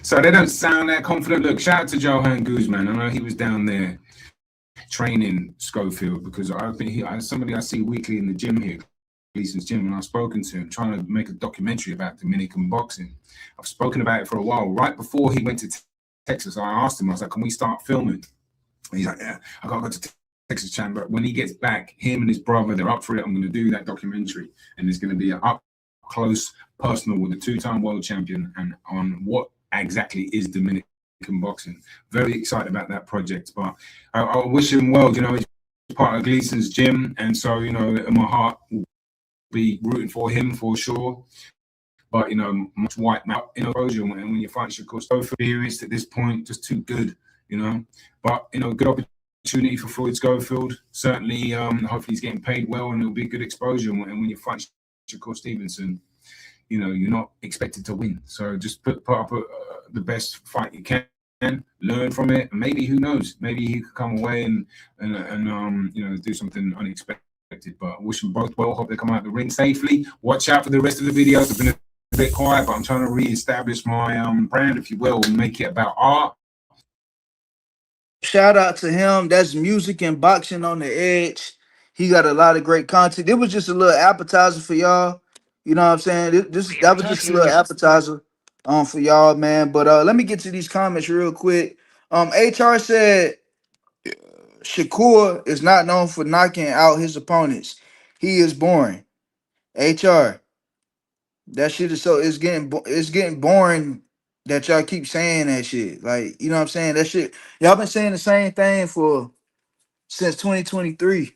So they don't sound that confident. Look, shout out to Johan Guzman. I know he was down there training Schofield because I think somebody I see weekly in the gym here, Gleason's gym, and I've spoken to him trying to make a documentary about Dominican boxing. I've spoken about it for a while. Right before he went to Texas, I asked him, I was like, can we start filming? And he's like, yeah, I gotta go to Texas, Chan. But when he gets back, him and his brother, they're up for it. I'm going to do that documentary, and it's going to be an up close, personal with the two-time world champion and on what exactly is Dominican boxing. Very excited about that project, but I wish him well. He's part of Gleason's gym, and so my heart will be rooting for him for sure. But much white out exposure, and when you fight Shakur, so experienced at this point, just too good. But good opportunity for Floyd Schofield. Certainly, hopefully he's getting paid well, and it'll be good exposure. And when you fight Shakur Stevenson, you're not expected to win. So just put up the best fight you can, learn from it, and maybe, who knows, maybe he could come away and do something unexpected. But wish them both well. Hope they come out the ring safely. Watch out for the rest of the videos. I've been a bit quiet, but I'm trying to re-establish my brand, if you will, and make it about art. Shout out to him. That's music and boxing on the edge. He got a lot of great content. It was just a little appetizer for y'all. You know what I'm saying? That was just a little appetizer for y'all, man. But let me get to these comments real quick. HR said, Shakur is not known for knocking out his opponents. He is boring. HR. That shit is so it's getting boring that y'all keep saying that shit. Like, you know what I'm saying? That shit, y'all been saying the same thing for since 2023.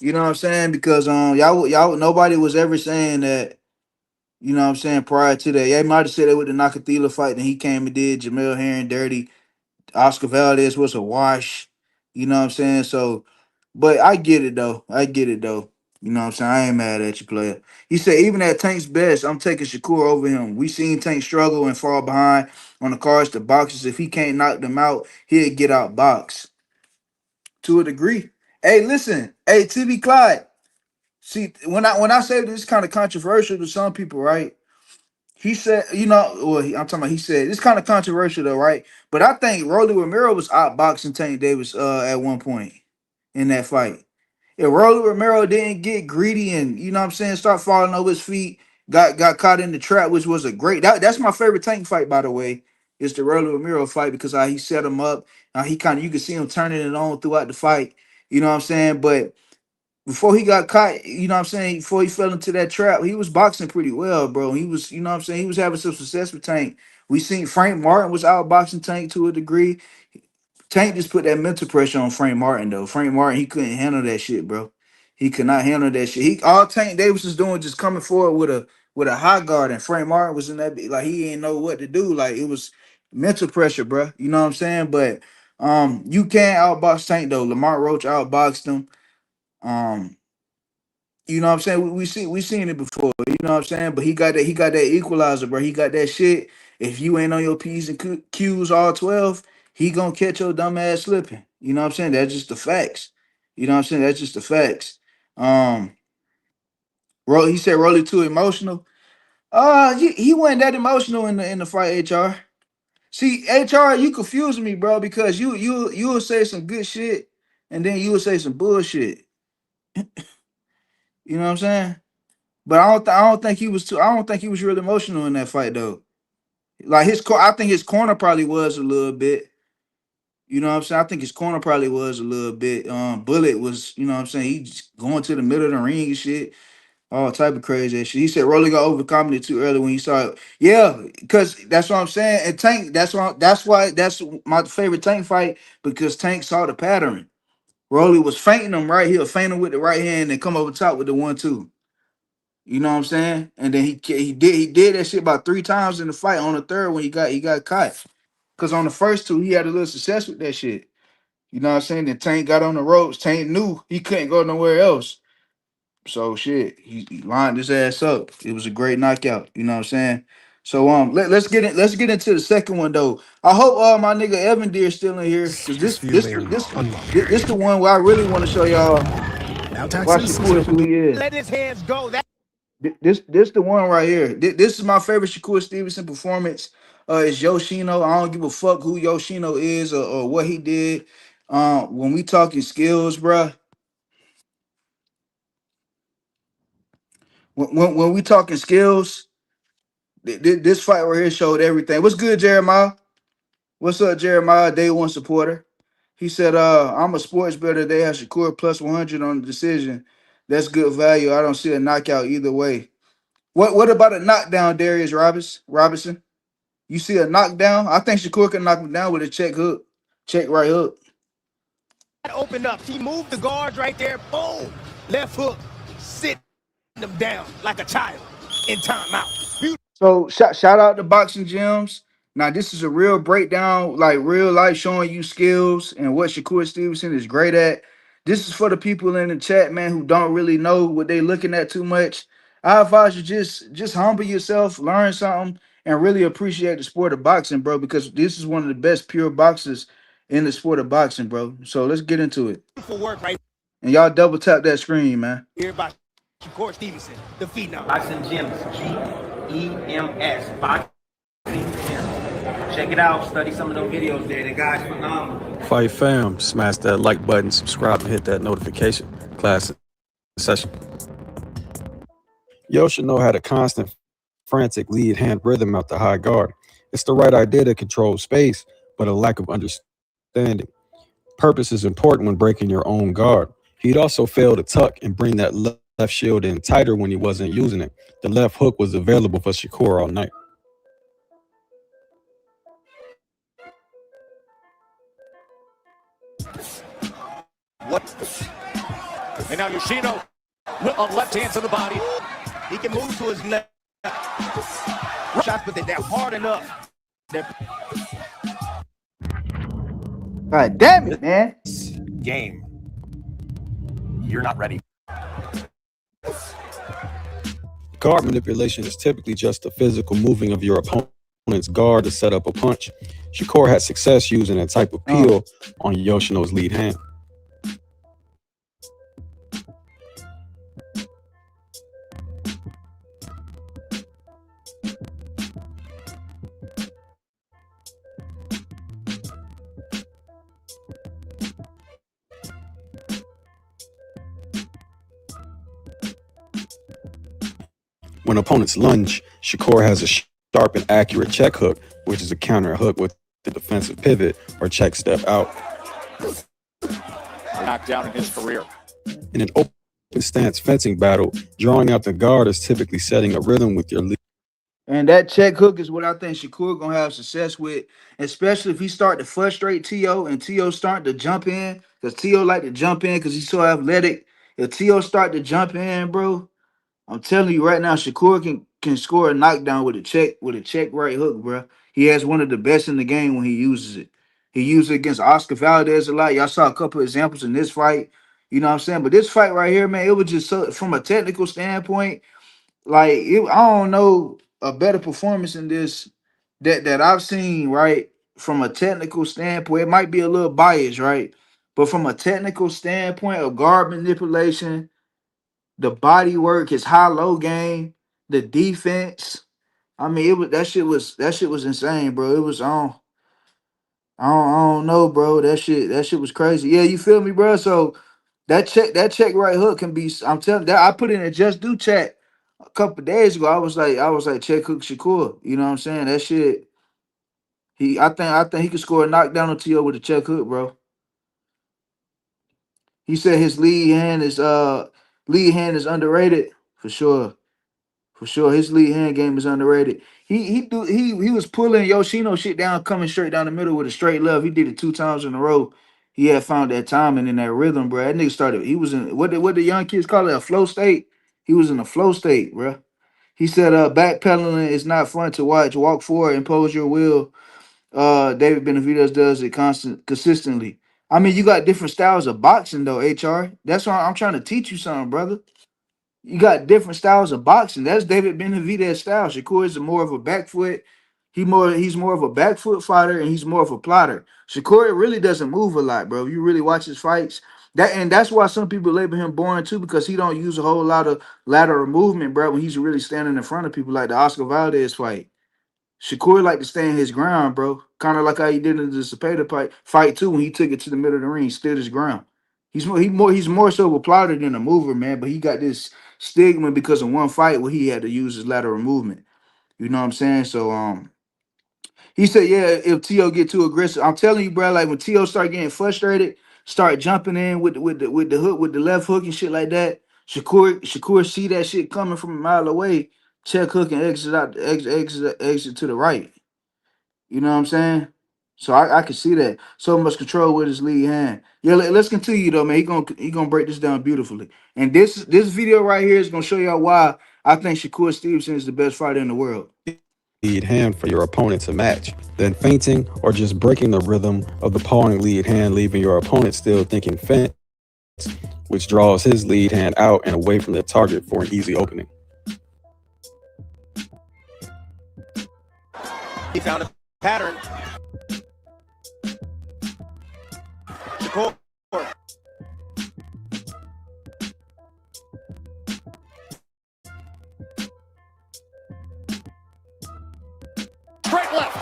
You know what I'm saying? Because y'all nobody was ever saying that, you know what I'm saying, prior to that. Yeah, might have said it with the Nakathila fight, and he came and did Jamel Herring dirty. Oscar Valdez was a wash. You know what I'm saying? So, but I get it though. I get it though. You know what I'm saying? I ain't mad at you, player. He said, even at Tank's best, I'm taking Shakur over him. We seen Tank struggle and fall behind on the cards to boxes. If he can't knock them out, he'll get out box to a degree. Hey, listen. Hey, TB Clyde. See, when I say this kind of controversial to some people, right? He said, you know, well, I'm talking about. He said it's kind of controversial though, right? But I think Rolly Romero was outboxing Tank Davis at one point in that fight. If Rolly Romero didn't get greedy and, you know what I'm saying, start falling over his feet, got caught in the trap, which was a great. That's my favorite Tank fight, by the way. Is the Rolly Romero fight because how he set him up. He kind of, you can see him turning it on throughout the fight. You know what I'm saying? But before he got caught, you know what I'm saying, before he fell into that trap, he was boxing pretty well, bro. He was, you know what I'm saying, he was having some success with Tank. We seen Frank Martin was outboxing Tank to a degree. Tank just put that mental pressure on Frank Martin, though. Frank Martin, he couldn't handle that shit, bro. He could not handle that shit. All Tank Davis was doing just coming forward with a high guard, and Frank Martin was in that like he didn't know what to do. Like it was mental pressure, bro. You know what I'm saying? But you can't outbox Tank though. Lamont Roach outboxed him. You know what I'm saying? We seen it before, you know what I'm saying? But he got that equalizer, bro. He got that shit. If you ain't on your P's and Q's all 12, he gonna catch your dumb ass slipping. You know what I'm saying? That's just the facts. You know what I'm saying? That's just the facts. He said Rolly too emotional. He wasn't that emotional in the fight, HR. See, HR, you confusing me, bro, because you will say some good shit and then you will say some bullshit. You know what I'm saying? But I don't think he was too. I don't think he was real emotional in that fight though. Like I think his corner probably was a little bit. You know what I'm saying? I think his corner probably was a little bit. Bullet was, you know what I'm saying? He just going to the middle of the ring and shit. All type of crazy shit. He said Rolly got overcome it too early when he saw it. Yeah, because that's what I'm saying. And Tank, that's why that's my favorite Tank fight, because Tank saw the pattern. Rolly was feinting him right here, feint him with the right hand and come over top with the 1-2. You know what I'm saying? And then he did that shit about 3 times in the fight. On the third when he got caught. Cause on the first 2 he had a little success with that shit. You know what I'm saying? Then Tank got on the ropes. Tank knew he couldn't go nowhere else. So shit, he lined his ass up. It was a great knockout. You know what I'm saying? So let's get into the second one though. I hope my nigga Evan Deere still in here, because this the one where I really want to show y'all why Shakur is who he is. Let his hands go. This the one right here. This is my favorite Shakur Stevenson performance. It's Yoshino. I don't give a fuck who Yoshino is or what he did. When we talking skills, bruh. When we talking skills, this fight right here showed everything. What's good, Jeremiah? What's up, Jeremiah? Day one supporter. He said, I'm a sports bettor. They have Shakur plus 100 on the decision. That's good value. I don't see a knockout either way. What about a knockdown, Darius Robinson? You see a knockdown? I think Shakur can knock him down with a check right hook. Opened up. He moved the guards right there. Boom. Left hook. Sit them down like a child in timeout. So shout out to Boxing Gyms. Now this is a real breakdown, like real life, showing you skills and what Shakur Stevenson is great at. This is for the people in the chat, man, who don't really know what they looking at too much. I advise you just humble yourself, learn something, and really appreciate the sport of boxing, bro, because this is one of the best pure boxers in the sport of boxing, bro. So let's get into it. For work right And y'all double tap that screen, man. here by Shakur Stevenson, the phenom. Boxing Gyms, GEMS, Boxing Gyms. Check it out. Study some of those videos there. The guy's phenomenal. Fight fam, smash that like button, subscribe, and hit that notification. Class session. Yoshino had a constant, frantic lead hand rhythm out the high guard. It's the right idea to control space, but a lack of understanding. Purpose is important when breaking your own guard. He'd also fail to tuck and bring that left shield in tighter when he wasn't using it. The left hook was available for Shakur all night. What? And now Yoshino with a left hand to the body. He can move to his left. Shots, but they're hard enough. God damn it, man. Game. You're not ready. Guard manipulation is typically just the physical moving of your opponent's guard to set up a punch. Shakur had success using a type of peel on Yoshino's lead hand. When opponents lunge, Shakur has a sharp and accurate check hook, which is a counter hook with the defensive pivot or check step out. Knocked down in his career. In an open stance fencing battle, drawing out the guard is typically setting a rhythm with your lead. And that check hook is what I think Shakur gonna have success with, especially if he start to frustrate T.O. and T.O. start to jump in, because T.O. like to jump in because he's so athletic. If T.O. start to jump in, bro, I'm telling you right now, Shakur can score a knockdown with a check right hook, bro. He has one of the best in the game when he uses it. He used it against Oscar Valdez a lot. Y'all saw a couple of examples in this fight. You know what I'm saying? But this fight right here, man, it was just so from a technical standpoint, like I don't know a better performance in this that I've seen, right? From a technical standpoint, it might be a little biased, right? But from a technical standpoint of guard manipulation, the body work, his high-low game, the defense. I mean, it was that shit was insane, bro. It was on. I don't know, bro. That shit was crazy. Yeah, you feel me, bro? So that check right hook can be. I'm telling that I put in a just do chat a couple days ago. I was like check hook Shakur. You know what I'm saying? That shit. I think he could score a knockdown on T.O. with a check hook, bro. He said his lead hand is underrated for sure. For sure, his lead hand game is underrated. He was pulling Yoshino shit down, coming straight down the middle with a straight left. He did it 2 times in a row. He had found that timing and that rhythm, bro. That nigga started. He was in what the young kids call it, a flow state. He was in a flow state, bro. He said, backpedaling is not fun to watch. Walk forward, impose your will. David Benavidez does it consistently. I mean, you got different styles of boxing though, HR. That's why I'm trying to teach you something, brother. You got different styles of boxing. That's David Benavidez style. Shakur is more of a back foot. He's more of a back foot fighter and he's more of a plotter. Shakur really doesn't move a lot, bro. You really watch his fights. That's why some people label him boring too, because he don't use a whole lot of lateral movement, bro, when he's really standing in front of people like the Oscar Valdez fight. Shakur like to stand his ground, bro. Kind of like how he did in the Cepeda fight too, when he took it to the middle of the ring, stood his ground. He's more so a plotter than a mover, man. But he got this stigma because of one fight where he had to use his lateral movement. You know what I'm saying? So he said, yeah, if T.O. get too aggressive, I'm telling you, bro, like when T.O. start getting frustrated, start jumping in with the hook, with the left hook and shit like that, Shakur see that shit coming from a mile away, check hook and exit to the right. You know what I'm saying? So I can see that. So much control with his lead hand. Yeah, let's continue though, man. He gonna break this down beautifully. And this video right here is gonna show y'all why I think Shakur Stevenson is the best fighter in the world. Lead hand for your opponent to match. Then feinting or just breaking the rhythm of the pawing lead hand, leaving your opponent still thinking fence, which draws his lead hand out and away from the target for an easy opening. He found a pattern. Shakur. Straight left.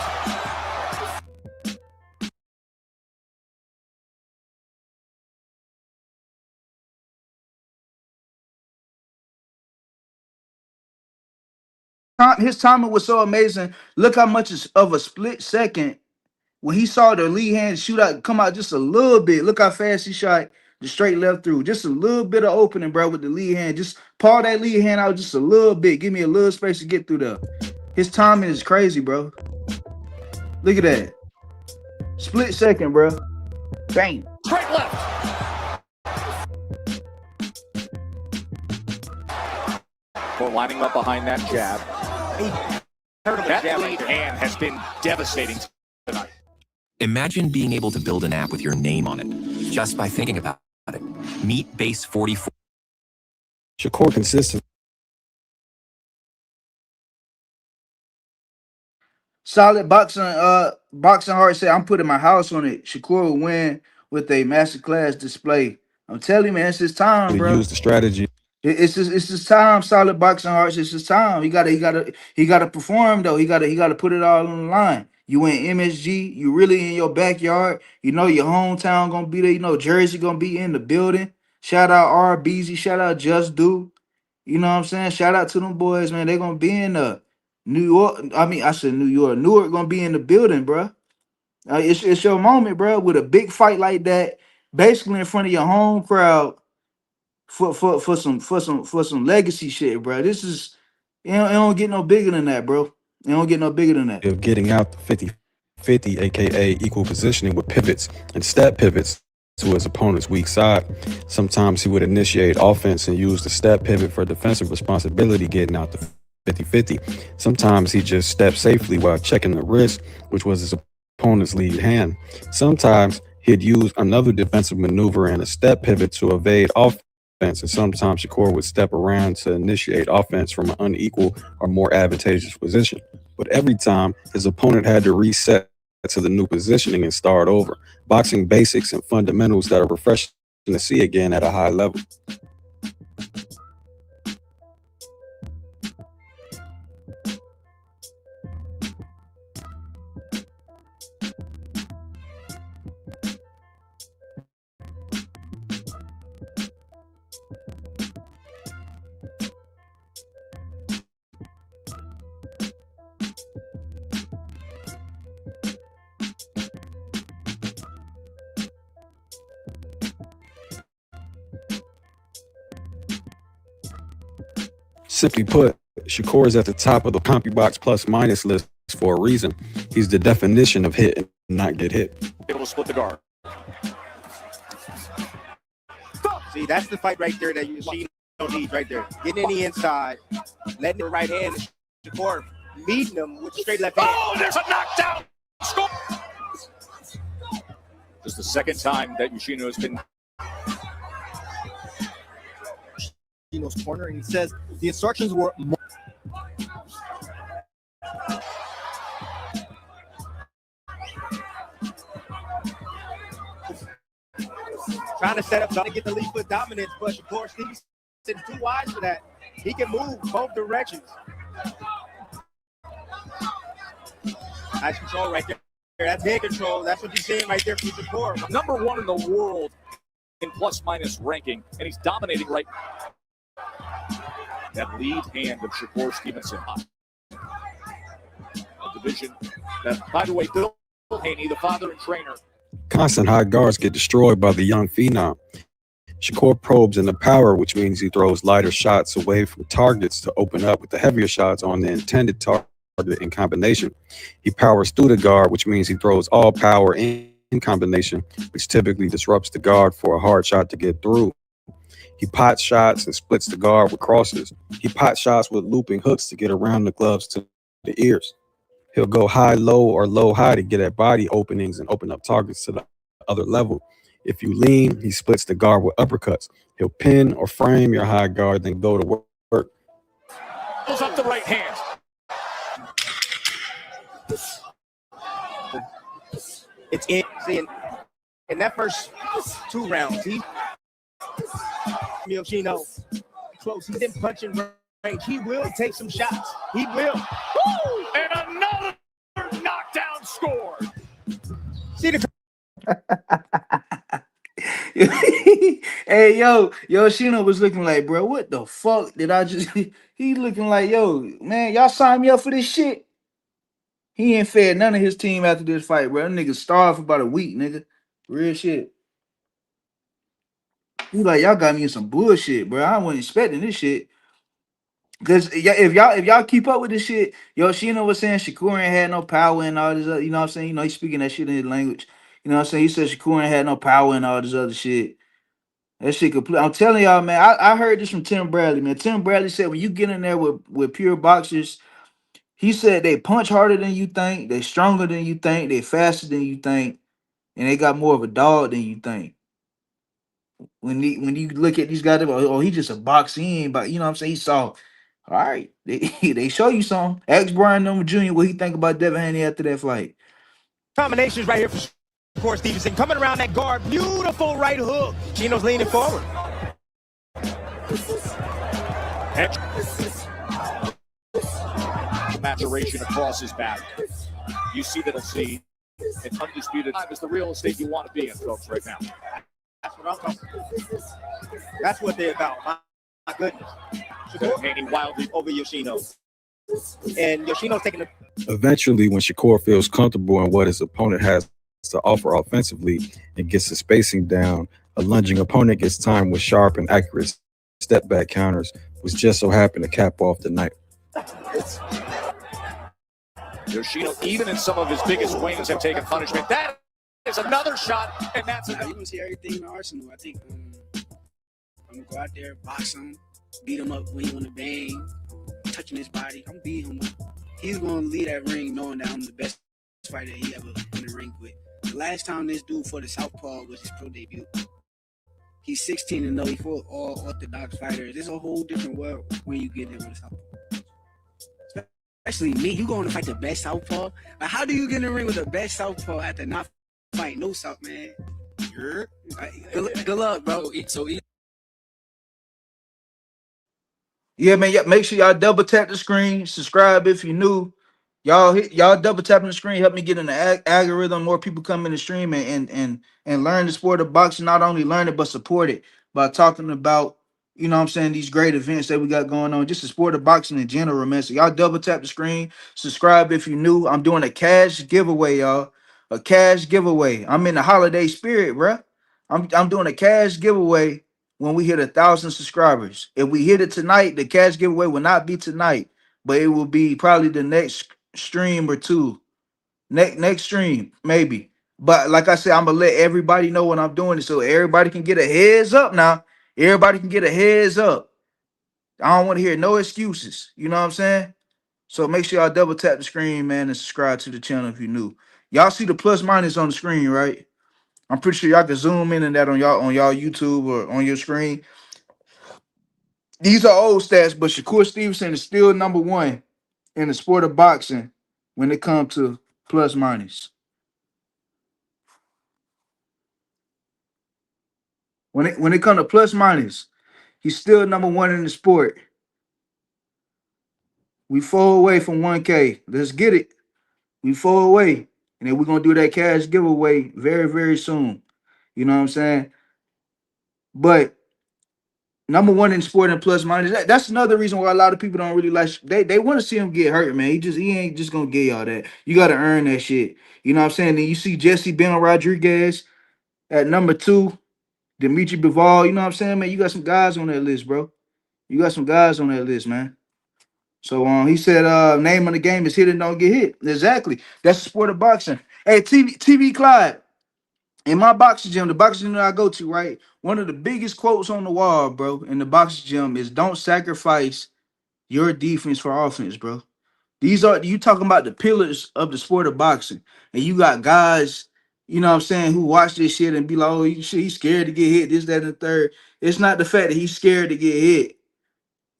His timing was so amazing. Look how much of a split second when he saw the lead hand shoot out, come out just a little bit, look how fast he shot the straight left through. Just a little bit of opening, bro, with the lead hand. Just paw that lead hand out just a little bit. Give me a little space to get through there. His timing is crazy, bro. Look at that. Split second, bro. Bang. Straight left. Well, lining up behind that jab. That lead hand has been devastating tonight. Imagine being able to build an app with your name on it just by thinking about it. Meet Base 44. Shakur consistent. Solid boxing heart said, I'm putting my house on it. Shakur will win with a masterclass display. I'm telling you, man, it's his time, bro. Use the strategy. It's his time. Solid boxing hearts. It's his time. He gotta perform though. He gotta put it all on the line. You in MSG. You really in your backyard. You know your hometown gonna be there. You know Jersey gonna be in the building. Shout out RBZ. Shout out Just Do. You know what I'm saying? Shout out to them boys, man. They gonna be in the New York. I mean, I said New York. Newark gonna be in the building, bro. It's your moment, bro. With a big fight like that, basically in front of your home crowd for some legacy shit, bro. This is it don't get no bigger than that, bro. It don't get no bigger than that. Of getting out the 50-50, aka equal positioning with pivots and step pivots to his opponent's weak side. Sometimes he would initiate offense and use the step pivot for defensive responsibility, getting out the 50-50. Sometimes he just stepped safely while checking the wrist, which was his opponent's lead hand. Sometimes he'd use another defensive maneuver and a step pivot to evade offense. And sometimes Shakur would step around to initiate offense from an unequal or more advantageous position. But every time, his opponent had to reset to the new positioning and start over. Boxing basics and fundamentals that are refreshing to see again at a high level. Simply put, Shakur is at the top of the CompuBox plus minus list for a reason. He's the definition of hit and not get hit. Able to split the guard. See, that's the fight right there that you need right there. Getting in the inside, letting the right hand, Shakur meeting him with the straight left hand. Oh, there's a knockdown. Score. Just the second time that Yoshino has been corner, and he says the instructions were trying to set up, trying to get the lead foot dominance, but Shakur Stevenson too wide for that. He can move both directions. Nice control right there. That's head control. That's what you're seeing right there from Shakur. #1 in the world in plus minus ranking, and he's dominating right now. That lead hand of Shakur Stevenson. A division that, by the way, Bill Haney, the father and trainer. Constant high guards get destroyed by the young phenom. Shakur probes in the power, which means he throws lighter shots away from targets to open up with the heavier shots on the intended target in combination. He powers through the guard, which means he throws all power in combination, which typically disrupts the guard for a hard shot to get through. He pots shots and splits the guard with crosses. He pot shots with looping hooks to get around the gloves to the ears. He'll go high-low or low-high to get at body openings and open up targets to the other level. If you lean, he splits the guard with uppercuts. He'll pin or frame your high guard, then go to work. Pulls up the right hand. It's in that first 2 rounds. Yoshino close. He's in punching range. He will take some shots. He will. Woo! And another knockdown score. See the. Hey, yo, Yoshino was looking like, bro, what the fuck did I just? He looking like, yo, man, y'all signed me up for this shit. He ain't fed none of his team after this fight, bro. Them niggas starved for about a week, nigga. Real shit. He like, y'all got me in some bullshit, bro. I wasn't expecting this shit. Cause if y'all keep up with this shit, Yoshino was saying Shakur ain't had no power and all this other, you know what I'm saying? You know, he's speaking that shit in his language. You know what I'm saying? He said Shakur ain't had no power and all this other shit. That shit complete. I'm telling y'all, man, I heard this from Tim Bradley, man. Tim Bradley said when you get in there with pure boxers, he said they punch harder than you think, they stronger than you think, they faster than you think, and they got more of a dog than you think. When you look at these guys, oh, he just a boxing, but you know what I'm saying? He saw, all right, they they show you something. Ask Brian Number Jr. what he think about Devin Haney after that fight. Combinations right here for Shakur Stevenson. Coming around that guard. Beautiful right hook. Chino's leaning forward. Maturation across his back. You see that see it's undisputed. It's the real estate you want to be in, folks, right now. That's what I'm talking about. That's what they're about. My goodness. Shakur hanging wildly over Yoshino. And Yoshino's taking the... Eventually, when Shakur feels comfortable in what his opponent has to offer offensively and gets his spacing down, a lunging opponent gets timed with sharp and accurate step-back counters, which just so happened to cap off the night. Yoshino, even in some of his biggest wins, have taken punishment. That is another shot, and that's you gonna see everything in the arsenal. I think I'm gonna go out there, box him, beat him up when he want to bang, touching his body. I'm beating him up. He's gonna leave that ring knowing that I'm the best fighter he ever in the ring with. The last time this dude fought the Southpaw was his pro debut. He's 16-0. He fought all orthodox fighters. It's a whole different world when you get in with a Southpaw. Especially me, you going to fight the best Southpaw? Like, how do you get in the ring with the best Southpaw after not fight no South, man? Good luck, bro. Yeah, man. Make sure y'all double tap the screen, subscribe if you're new. Y'all double tapping the screen, help me get in the algorithm. More people come in the stream and learn the sport of boxing. Not only learn it, but support it by talking about, you know what I'm saying, these great events that we got going on. Just the sport of boxing in general, man. So y'all double tap the screen, subscribe if you're new. I'm doing a cash giveaway, y'all. A cash giveaway. I'm in the holiday spirit, bruh. I'm doing a cash giveaway when we hit 1,000 subscribers. If we hit it tonight, the cash giveaway will not be tonight, but it will be probably the next stream or two. Next stream, maybe. But like I said, I'm gonna let everybody know when I'm doing it, so everybody can get a heads up now. Everybody can get a heads up. I don't want to hear no excuses. You know what I'm saying? So make sure y'all double tap the screen, man, and subscribe to the channel if you're new. Y'all see the plus minus on the screen, right? I'm pretty sure y'all can zoom in and that on y'all YouTube or on your screen. These are old stats, but Shakur Stevenson is still number one in the sport of boxing when it comes to plus minus. When it comes to plus minus, he's still number one in the sport. We 4 away from 1K. Let's get it. We 4 away. And then we're gonna do that cash giveaway very, very soon. You know what I'm saying? But number one in sport and plus minus. That's another reason why a lot of people don't really like. They want to see him get hurt, man. He ain't just gonna get y'all that. You got to earn that shit. You know what I'm saying? Then you see Jesse Ben Rodriguez at number 2, Dimitri Bivol. You know what I'm saying, man? You got some guys on that list, bro. You got some guys on that list, man. So he said, name of the game is hit and don't get hit. Exactly. That's the sport of boxing. Hey, TV Clyde. In my boxing gym, the boxing gym that I go to, right? One of the biggest quotes on the wall, bro, in the boxing gym is don't sacrifice your defense for offense, bro. These are you talking about the pillars of the sport of boxing. And you got guys, you know what I'm saying, who watch this shit and be like, oh, he's scared to get hit, this, that, and the third. It's not the fact that he's scared to get hit.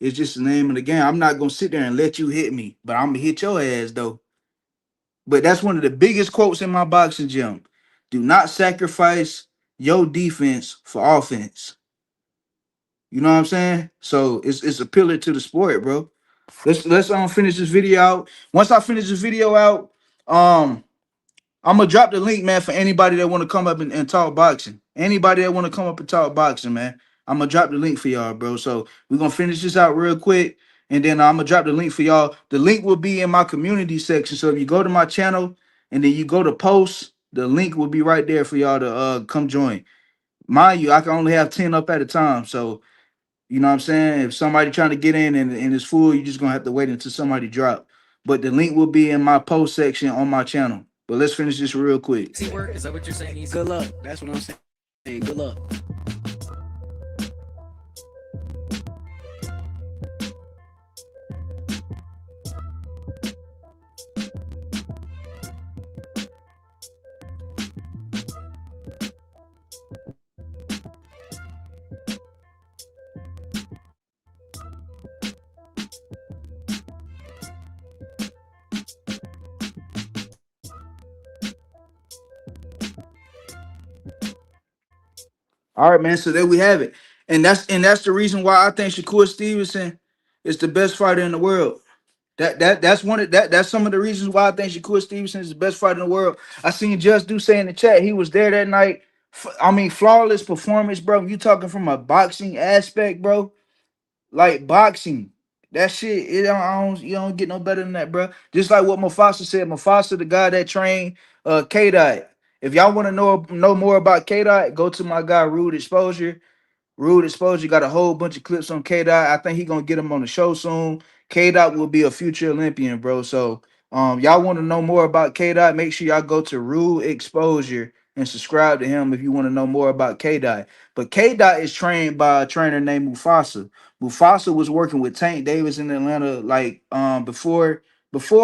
It's just the name of the game. I'm not gonna sit there and let you hit me, but I'm gonna hit your ass though. But that's one of the biggest quotes in my boxing gym. Do not sacrifice your defense for offense. You know what I'm saying? So it's a pillar to the sport, bro. Let's finish this video out. Once I finish this video out, I'm gonna drop the link, man, for anybody that want to come up and talk boxing. Anybody that want to come up and talk boxing, man. I'm gonna drop the link for y'all, bro. So we're gonna finish this out real quick. And then I'm gonna drop the link for y'all. The link will be in my community section. So if you go to my channel and then you go to posts, the link will be right there for y'all to come join. Mind you, I can only have 10 up at a time. So you know what I'm saying? If somebody trying to get in and it's full, you're just gonna have to wait until somebody drop. But the link will be in my post section on my channel. But let's finish this real quick. Work, is that what you're saying? Good luck. That's what I'm saying. Good luck. All right, man. So there we have it. And that's the reason why I think Shakur Stevenson is the best fighter in the world. That's some of the reasons why I think Shakur Stevenson is the best fighter in the world. I seen Just Do say in the chat he was there that night. I mean, flawless performance, bro. You talking from a boxing aspect, bro? Like boxing, that shit. You don't get no better than that, bro. Just like what Mufasa said. Mufasa, the guy that trained K Dot. If y'all want to know more about K Dot, go to my guy Rude Exposure. Rude Exposure got a whole bunch of clips on K Dot. I think he gonna get him on the show soon. K Dot will be a future Olympian, bro. So y'all want to know more about K Dot, make sure y'all go to Rude Exposure and subscribe to him if you want to know more about K Dot. But K Dot is trained by a trainer named Mufasa. Mufasa was working with Tank Davis in Atlanta like before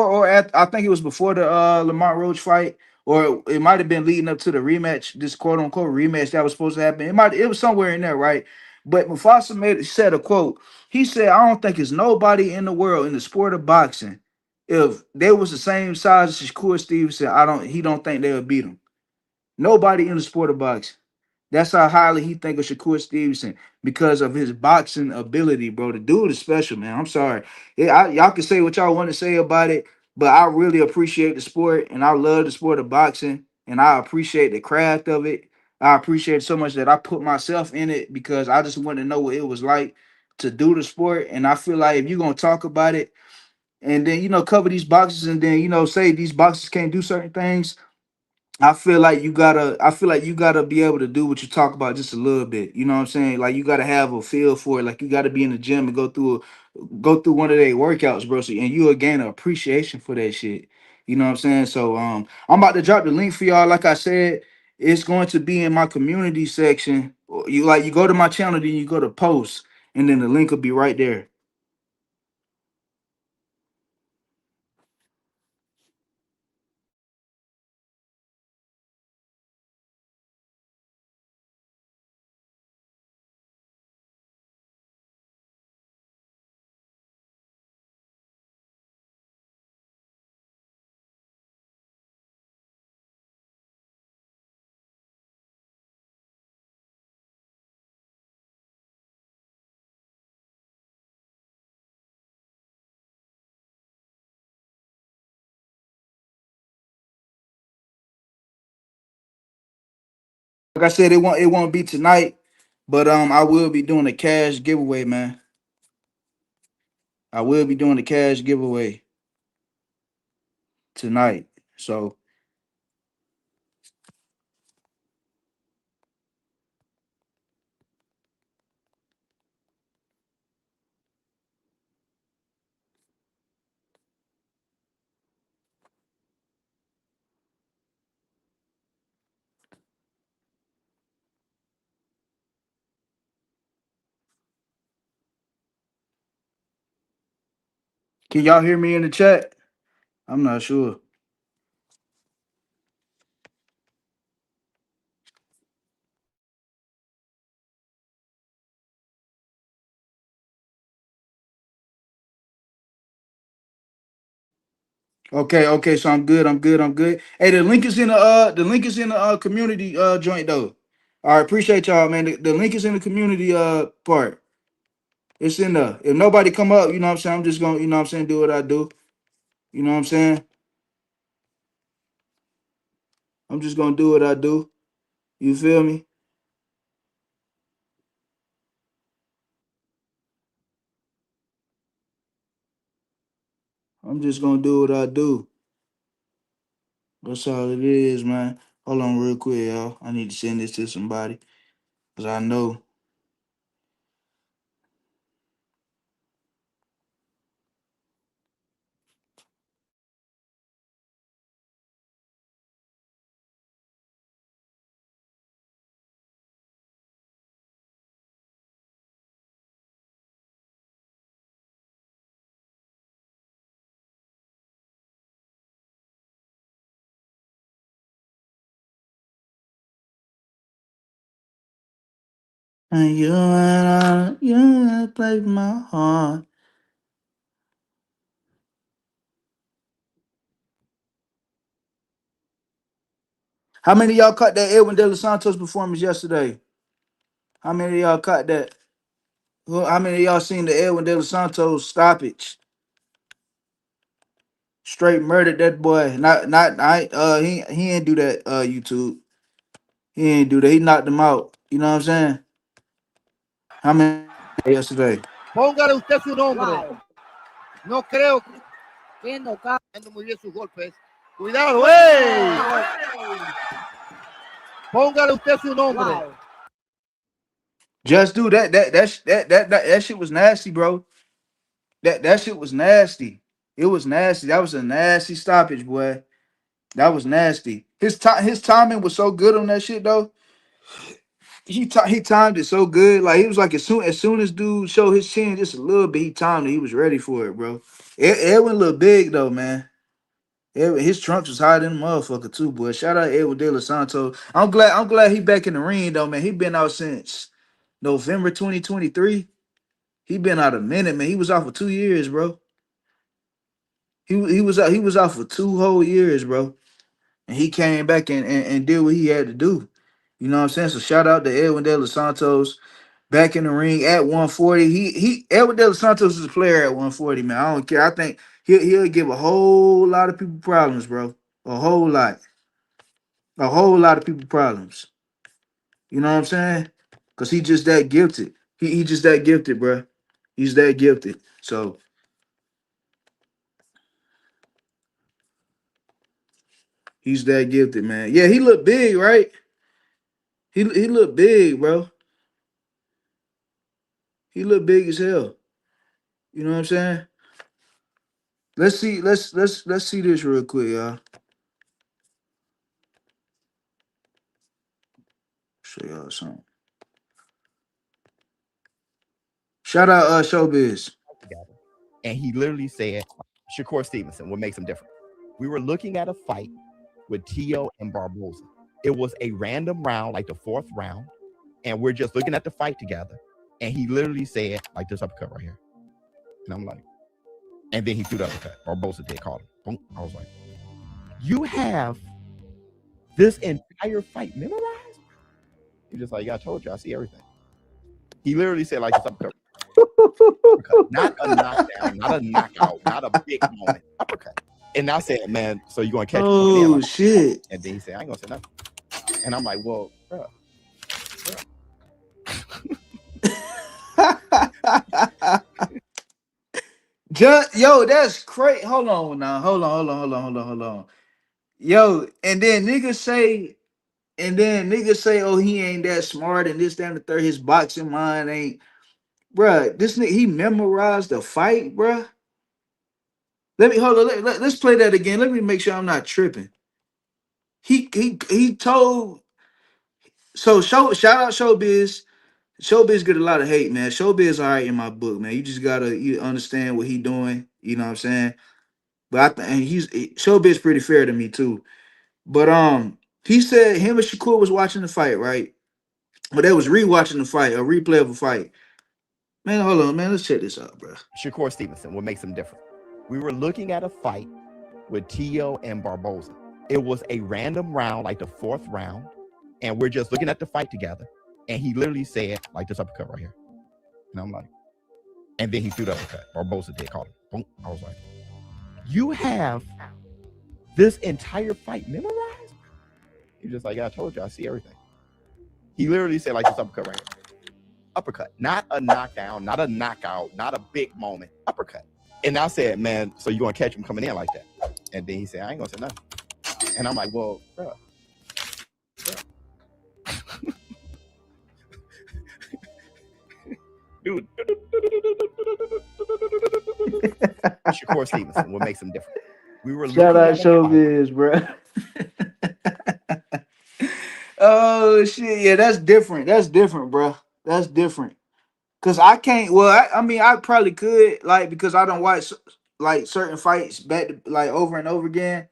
or at, I think it was before the Lamont Roach fight, or it might have been leading up to the rematch, this quote unquote rematch that was supposed to happen. It was somewhere in there, right? But Mufasa said a quote. He said, "I don't think there's nobody in the world in the sport of boxing. If they was the same size as Shakur Stevenson, he don't think they would beat him. Nobody in the sport of boxing." That's how highly he think of Shakur Stevenson because of his boxing ability, bro. The dude is special, man. I'm sorry. Y'all can say what y'all want to say about it, but I really appreciate the sport and I love the sport of boxing and I appreciate the craft of it. I appreciate it so much that I put myself in it because I just want to know what it was like to do the sport. And I feel like if you're gonna talk about it and then cover these boxes and then say these boxes can't do certain things, I feel like you gotta be able to do what you talk about just a little bit. You know what I'm saying? Like you gotta have a feel for it. Like you gotta be in the gym and go through one of their workouts, bro. So, and you'll gain an appreciation for that shit. You know what I'm saying? So I'm about to drop the link for y'all. Like I said, it's going to be in my community section. You go to my channel, then you go to posts, and then the link will be right there. Like I said, it won't be tonight, but I will be doing a cash giveaway, man. I will be doing a cash giveaway tonight. So can y'all hear me in the chat? I'm not sure. Okay, so I'm good. Hey, the link is in the community joint though. All right, appreciate y'all, man. The link is in the community part. It's in there. If nobody come up, you know what I'm saying, I'm just gonna, you know what I'm saying, do what I do. You know what I'm saying? I'm just gonna do what I do. You feel me? I'm just gonna do what I do. That's all it is, man. Hold on real quick, y'all. I need to send this to somebody. Cause I know. And you play my heart. How many of y'all caught that Edwin De Los Santos performance yesterday? How many of y'all caught that? How many of y'all seen the Edwin De Los Santos stoppage? Straight murdered that boy. He ain't do that, YouTube. He ain't do that. He knocked him out. You know what I'm saying? How many yesterday? Póngale usted su nombre. No creo que no está haciendo muy bien sus golpes. Cuidado, Póngale usted su nombre. Just do that shit was nasty, bro. That shit was nasty. It was nasty. That was a nasty stoppage, boy. That was nasty. His timing was so good on that shit though. He timed it so good. Like he was like as soon as dude showed his chin just a little bit, he timed it. He was ready for it, bro. Edwin looked big though, man. His trunks was higher than a motherfucker too, boy. Shout out Edwin De Los Santos. I'm glad he back in the ring though, man. He been out since November 2023. He been out a minute, man. He was out for 2 years, bro. He was out for 2 whole years, bro. And he came back and did what he had to do. You know what I'm saying? So shout out to Edwin De Los Santos back in the ring at 140. Edwin De Los Santos is a player at 140, man. I don't care. I think he'll give a whole lot of people problems, bro. A whole lot. A whole lot of people problems. You know what I'm saying? Because he just that gifted. He just that gifted, bro. He's that gifted. So he's that gifted, man. Yeah, he looked big, right? He looked big, bro. He looked big as hell. You know what I'm saying? Let's see this real quick, y'all. Show y'all something. Shout out Showbiz. And he literally said, Shakur Stevenson, what makes him different? We were looking at a fight with Tio and Barboza. It was a random round, like the 4th round, and we're just looking at the fight together. And he literally said, like this uppercut right here. And I'm like, and then he threw the uppercut. Barboza did, call him. Boom. I was like, you have this entire fight memorized? He's just like, yeah, I told you, I see everything. He literally said, like this uppercut. Not a knockdown, not a knockout, not a big moment. Uppercut. And I said, man, so you're going to catch me? Oh, shit. And then he said, I ain't going to say nothing. And I'm like, well, bro. Yo, that's crazy. Hold on now. Hold on. Yo, and then niggas say, oh, he ain't that smart and this, that, and the third. His boxing mind ain't. Bruh, this nigga, he memorized the fight, bruh. Let's play that again. Let me make sure I'm not tripping. He told. So shout out Showbiz. Showbiz get a lot of hate, man. Showbiz all right in my book, man. You just gotta understand what he doing. You know what I'm saying? But Showbiz pretty fair to me too. But he said him and Shakur was watching the fight, right? But they was rewatching the fight, a replay of a fight. Man, hold on, man. Let's check this out, bro. Shakur Stevenson, what makes him different? We were looking at a fight with Tio and Barboza. It was a random round, like the 4th round, and we're just looking at the fight together. And he literally said, like this uppercut right here. And I'm like, and then he threw the uppercut. Barboza did, call him. Boom. I was like, you have this entire fight memorized? He's just like, yeah, I told you, I see everything. He literally said, like this uppercut right here. Uppercut. Not a knockdown, not a knockout, not a big moment. Uppercut. And I said, man, so you gonna catch him coming in like that? And then he said, I ain't gonna say nothing. And I'm like, well, bro. Dude. Shakur Stevenson, what makes him different? We were Shout looking out at a fight. Showbiz, bro. Oh shit, yeah, that's different. That's different, bro. That's different. Cause I can't. Well, I mean, I probably could, like, because I don't watch like certain fights back to, like over and over again.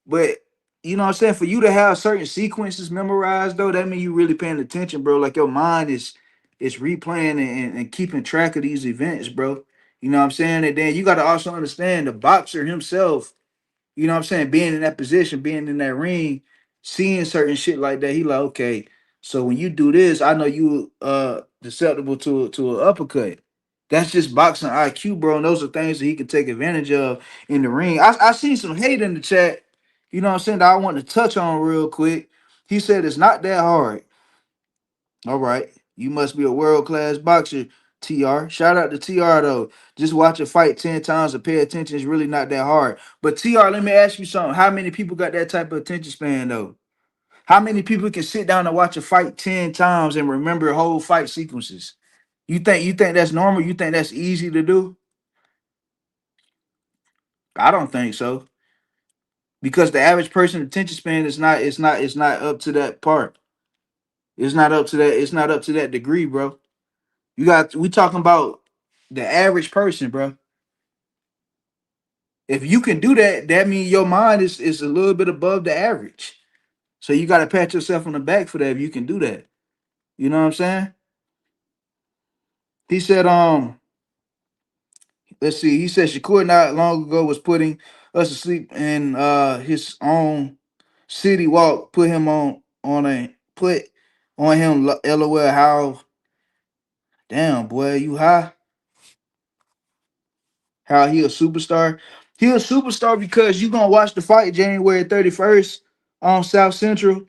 But you know what I'm saying? For you to have certain sequences memorized, though, that means you really paying attention, bro. Like your mind is replaying and keeping track of these events, bro. You know what I'm saying? And then you got to also understand the boxer himself, you know what I'm saying, being in that position, being in that ring, seeing certain shit like that, he like, okay, so when you do this, I know you susceptible to an uppercut. That's just boxing IQ, bro. And those are things that he can take advantage of in the ring. I seen some hate in the chat, you know what I'm saying, that I want to touch on real quick. He said it's not that hard. All right. You must be a world-class boxer, TR. Shout out to TR though. Just watch a fight 10 times and pay attention is really not that hard. But TR, let me ask you something. How many people got that type of attention span though? How many people can sit down and watch a fight 10 times and remember whole fight sequences? You think that's normal? You think that's easy to do? I don't think so. Because the average person attention span is not up to that part. It's not up to that, it's not up to that degree, bro. We talking about the average person, bro. If you can do that, that means your mind is a little bit above the average. So you got to pat yourself on the back for that if you can do that. You know what I'm saying? He said, let's see. He said Shakur not long ago was putting us to sleep in his own city walk. Put on him. LOL. How damn boy, you high? How he a superstar? He a superstar because you gonna watch the fight January 31st on South Central,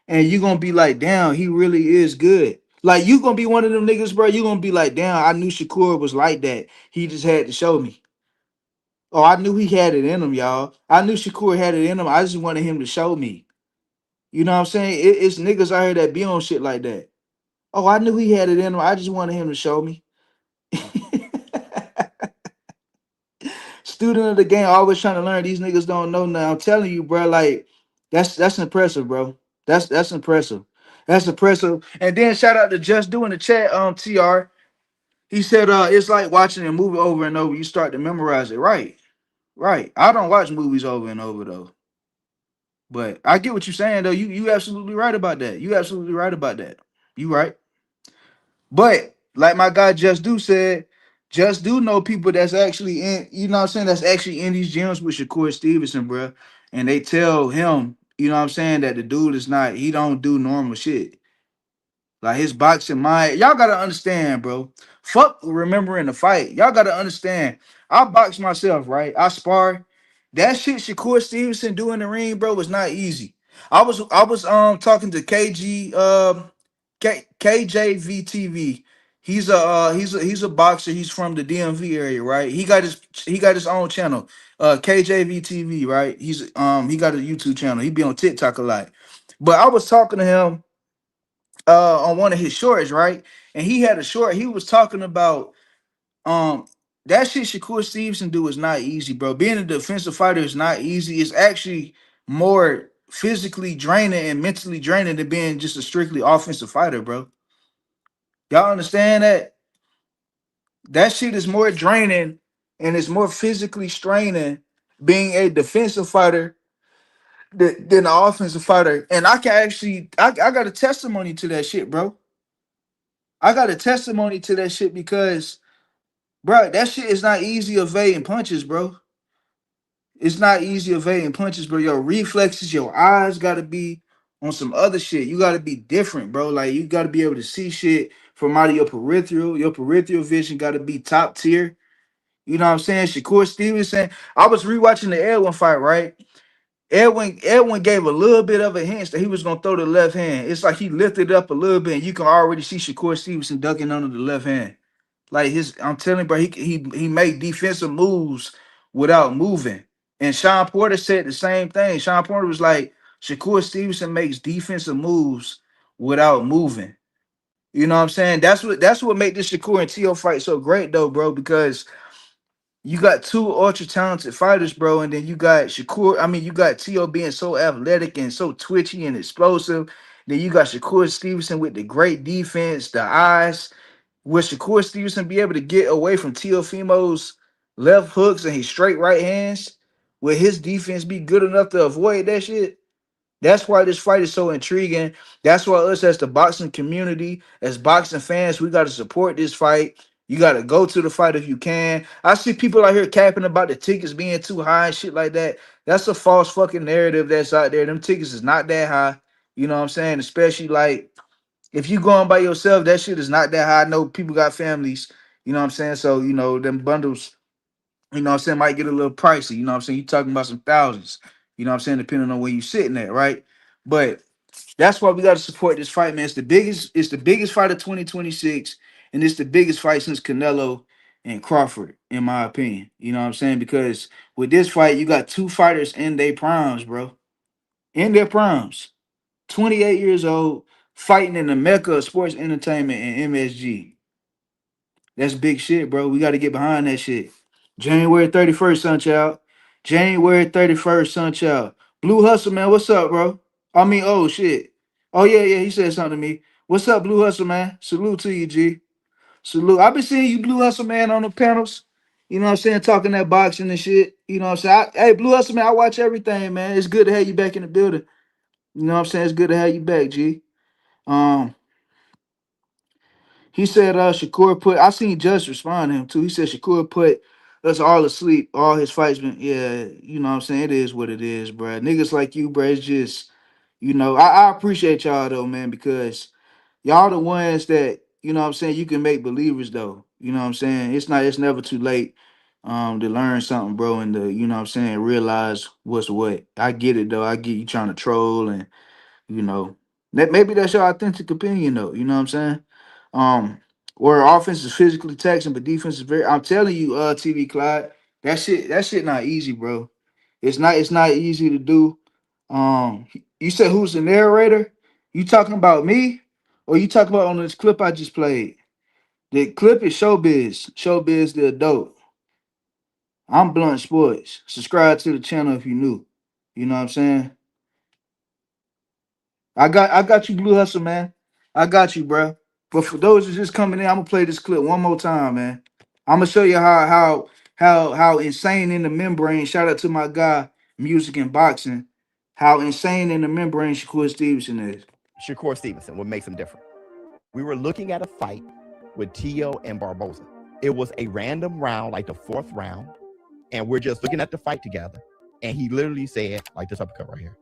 and you gonna be like, damn, he really is good. Like you gonna be one of them niggas, bro. You gonna be like, damn, I knew Shakur was like that. He just had to show me. Oh, I knew he had it in him, y'all. I knew Shakur had it in him. I just wanted him to show me. You know what I'm saying? It's niggas out here that be on shit like that. Oh, I knew he had it in him. I just wanted him to show me. Student of the game, always trying to learn. These niggas don't know now. I'm telling you, bro. Like that's impressive, bro. That's impressive. That's impressive. And then shout out to Just Doing the chat. TR. He said, it's like watching a movie over and over. You start to memorize it. Right, right. I don't watch movies over and over though. But I get what you're saying though. You absolutely right about that. You absolutely right about that. You right. But like my guy Just Do said, Just Do know people that's actually in, you know what I'm saying, that's actually in these gyms with Shakur Stevenson, bro. And they tell him, you know what I'm saying, that the dude is not, he don't do normal shit. Like his boxing mind, y'all gotta understand, bro. Fuck remembering the fight. Y'all gotta understand. I box myself, right? I spar. That shit Shakur Stevenson do in the ring, bro, was not easy. I was talking to KJVTV. He's a boxer. He's from the DMV area, right? He got his own channel, KJVTV, right? He got a YouTube channel. He be on TikTok a lot. But I was talking to him on one of his shorts, right? And he had a short. He was talking about that shit Shakur Stevenson do is not easy, bro. Being a defensive fighter is not easy. It's actually more physically draining and mentally draining than being just a strictly offensive fighter, bro. Y'all understand that? That shit is more draining and it's more physically straining being a defensive fighter than an offensive fighter. And I can actually, I got a testimony to that shit, bro. I got a testimony to that shit because, bro, that shit is not easy evading punches, bro. It's not easy evading punches, bro. Your reflexes, your eyes got to be on some other shit. You got to be different, bro. Like you got to be able to see shit from out of your peripheral. Your peripheral vision got to be top tier. You know what I'm saying? Shakur Stevenson. I was rewatching the Edwin fight, right? Edwin gave a little bit of a hint that he was gonna throw the left hand. It's like he lifted it up a little bit, and you can already see Shakur Stevenson ducking under the left hand. Like I'm telling you, bro, he made defensive moves without moving. And Sean Porter said the same thing. Sean Porter was like, Shakur Stevenson makes defensive moves without moving. You know what I'm saying? That's what made this Shakur and T.O. fight so great though, bro, because you got two ultra talented fighters, bro, and then you got Shakur. I mean, you got T.O. being so athletic and so twitchy and explosive. Then you got Shakur Stevenson with the great defense, the eyes. Will Shakur Stevenson be able to get away from Teofimo's left hooks and his straight right hands? Will his defense be good enough to avoid that shit? That's why this fight is so intriguing. That's why us as the boxing community, as boxing fans, we got to support this fight. You got to go to the fight if you can. I see people out here capping about the tickets being too high and shit like that. That's a false fucking narrative that's out there. Them tickets is not that high. You know what I'm saying? Especially like if you going by yourself, that shit is not that high. I know people got families. You know what I'm saying? So, them bundles, what I'm saying, might get a little pricey. You know what I'm saying? You talking about some thousands. You know what I'm saying? Depending on where you sitting at, right? But that's why we got to support this fight, man. It's the biggest fight of 2026, and it's the biggest fight since Canelo and Crawford, in my opinion. You know what I'm saying? Because with this fight, you got two fighters in their primes, bro. In their primes. 28 years old, fighting in the mecca of sports entertainment and MSG. That's big shit, bro. We got to get behind that shit. January 31st, Sunchild. January 31st, Sunchild. Blue Hustle, man. What's up, bro? I mean, oh, shit. Oh, yeah, he said something to me. What's up, Blue Hustle, man? Salute to you, G. Salute. I've been seeing you, Blue Hustle, man, on the panels. You know what I'm saying? Talking that boxing and shit. You know what I'm saying? Hey, Blue Hustle, man, I watch everything, man. It's good to have you back in the building. You know what I'm saying? It's good to have you back, G. Um, He said Shakur put I seen Just respond to him too. He said Shakur put us all asleep. All his fights been you know what I'm saying? It is what it is, bro. Niggas like you, bro, it's just, I appreciate y'all though, man, because y'all the ones that, you know what I'm saying, you can make believers though. You know what I'm saying? It's never too late to learn something, bro, and to, you know what I'm saying, realize what's what. I get it though. I get you trying to troll and that maybe that's your authentic opinion though, you know what I'm saying? Where offense is physically taxing, but defense is very, I'm telling you, TV Clyde, that shit not easy, bro. It's not easy to do. You said who's the narrator? You talking about me? Or you talking about on this clip I just played? The clip is Showbiz. Showbiz the adult. I'm Blunt Sports. Subscribe to the channel if you new. You know what I'm saying? I got you, Blue Hustle, man. I got you, bro. But for those who's just coming in, I'm gonna play this clip one more time, man. I'm gonna show you how insane in the membrane. Shout out to my guy, music and boxing. How insane in the membrane Shakur Stevenson is. Shakur Stevenson, what makes him different? We were looking at a fight with Tio and Barboza. It was a random round, like the fourth round, and we're just looking at the fight together. And he literally said, like this uppercut right here.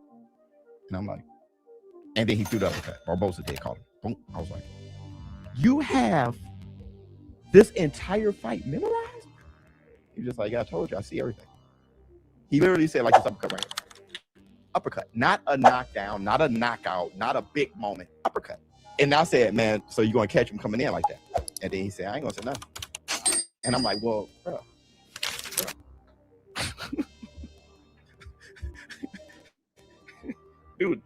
And I'm like, and then he threw the uppercut. Barboza did call him. Boom. I was like, you have this entire fight memorized? He's just like, yeah, I told you, I see everything. He literally said, like this uppercut right here. Uppercut, not a knockdown, not a knockout, not a big moment. Uppercut. And I said, man, so you're gonna catch him coming in like that? And then he said, I ain't gonna say nothing. And I'm like, well, bro. Dude.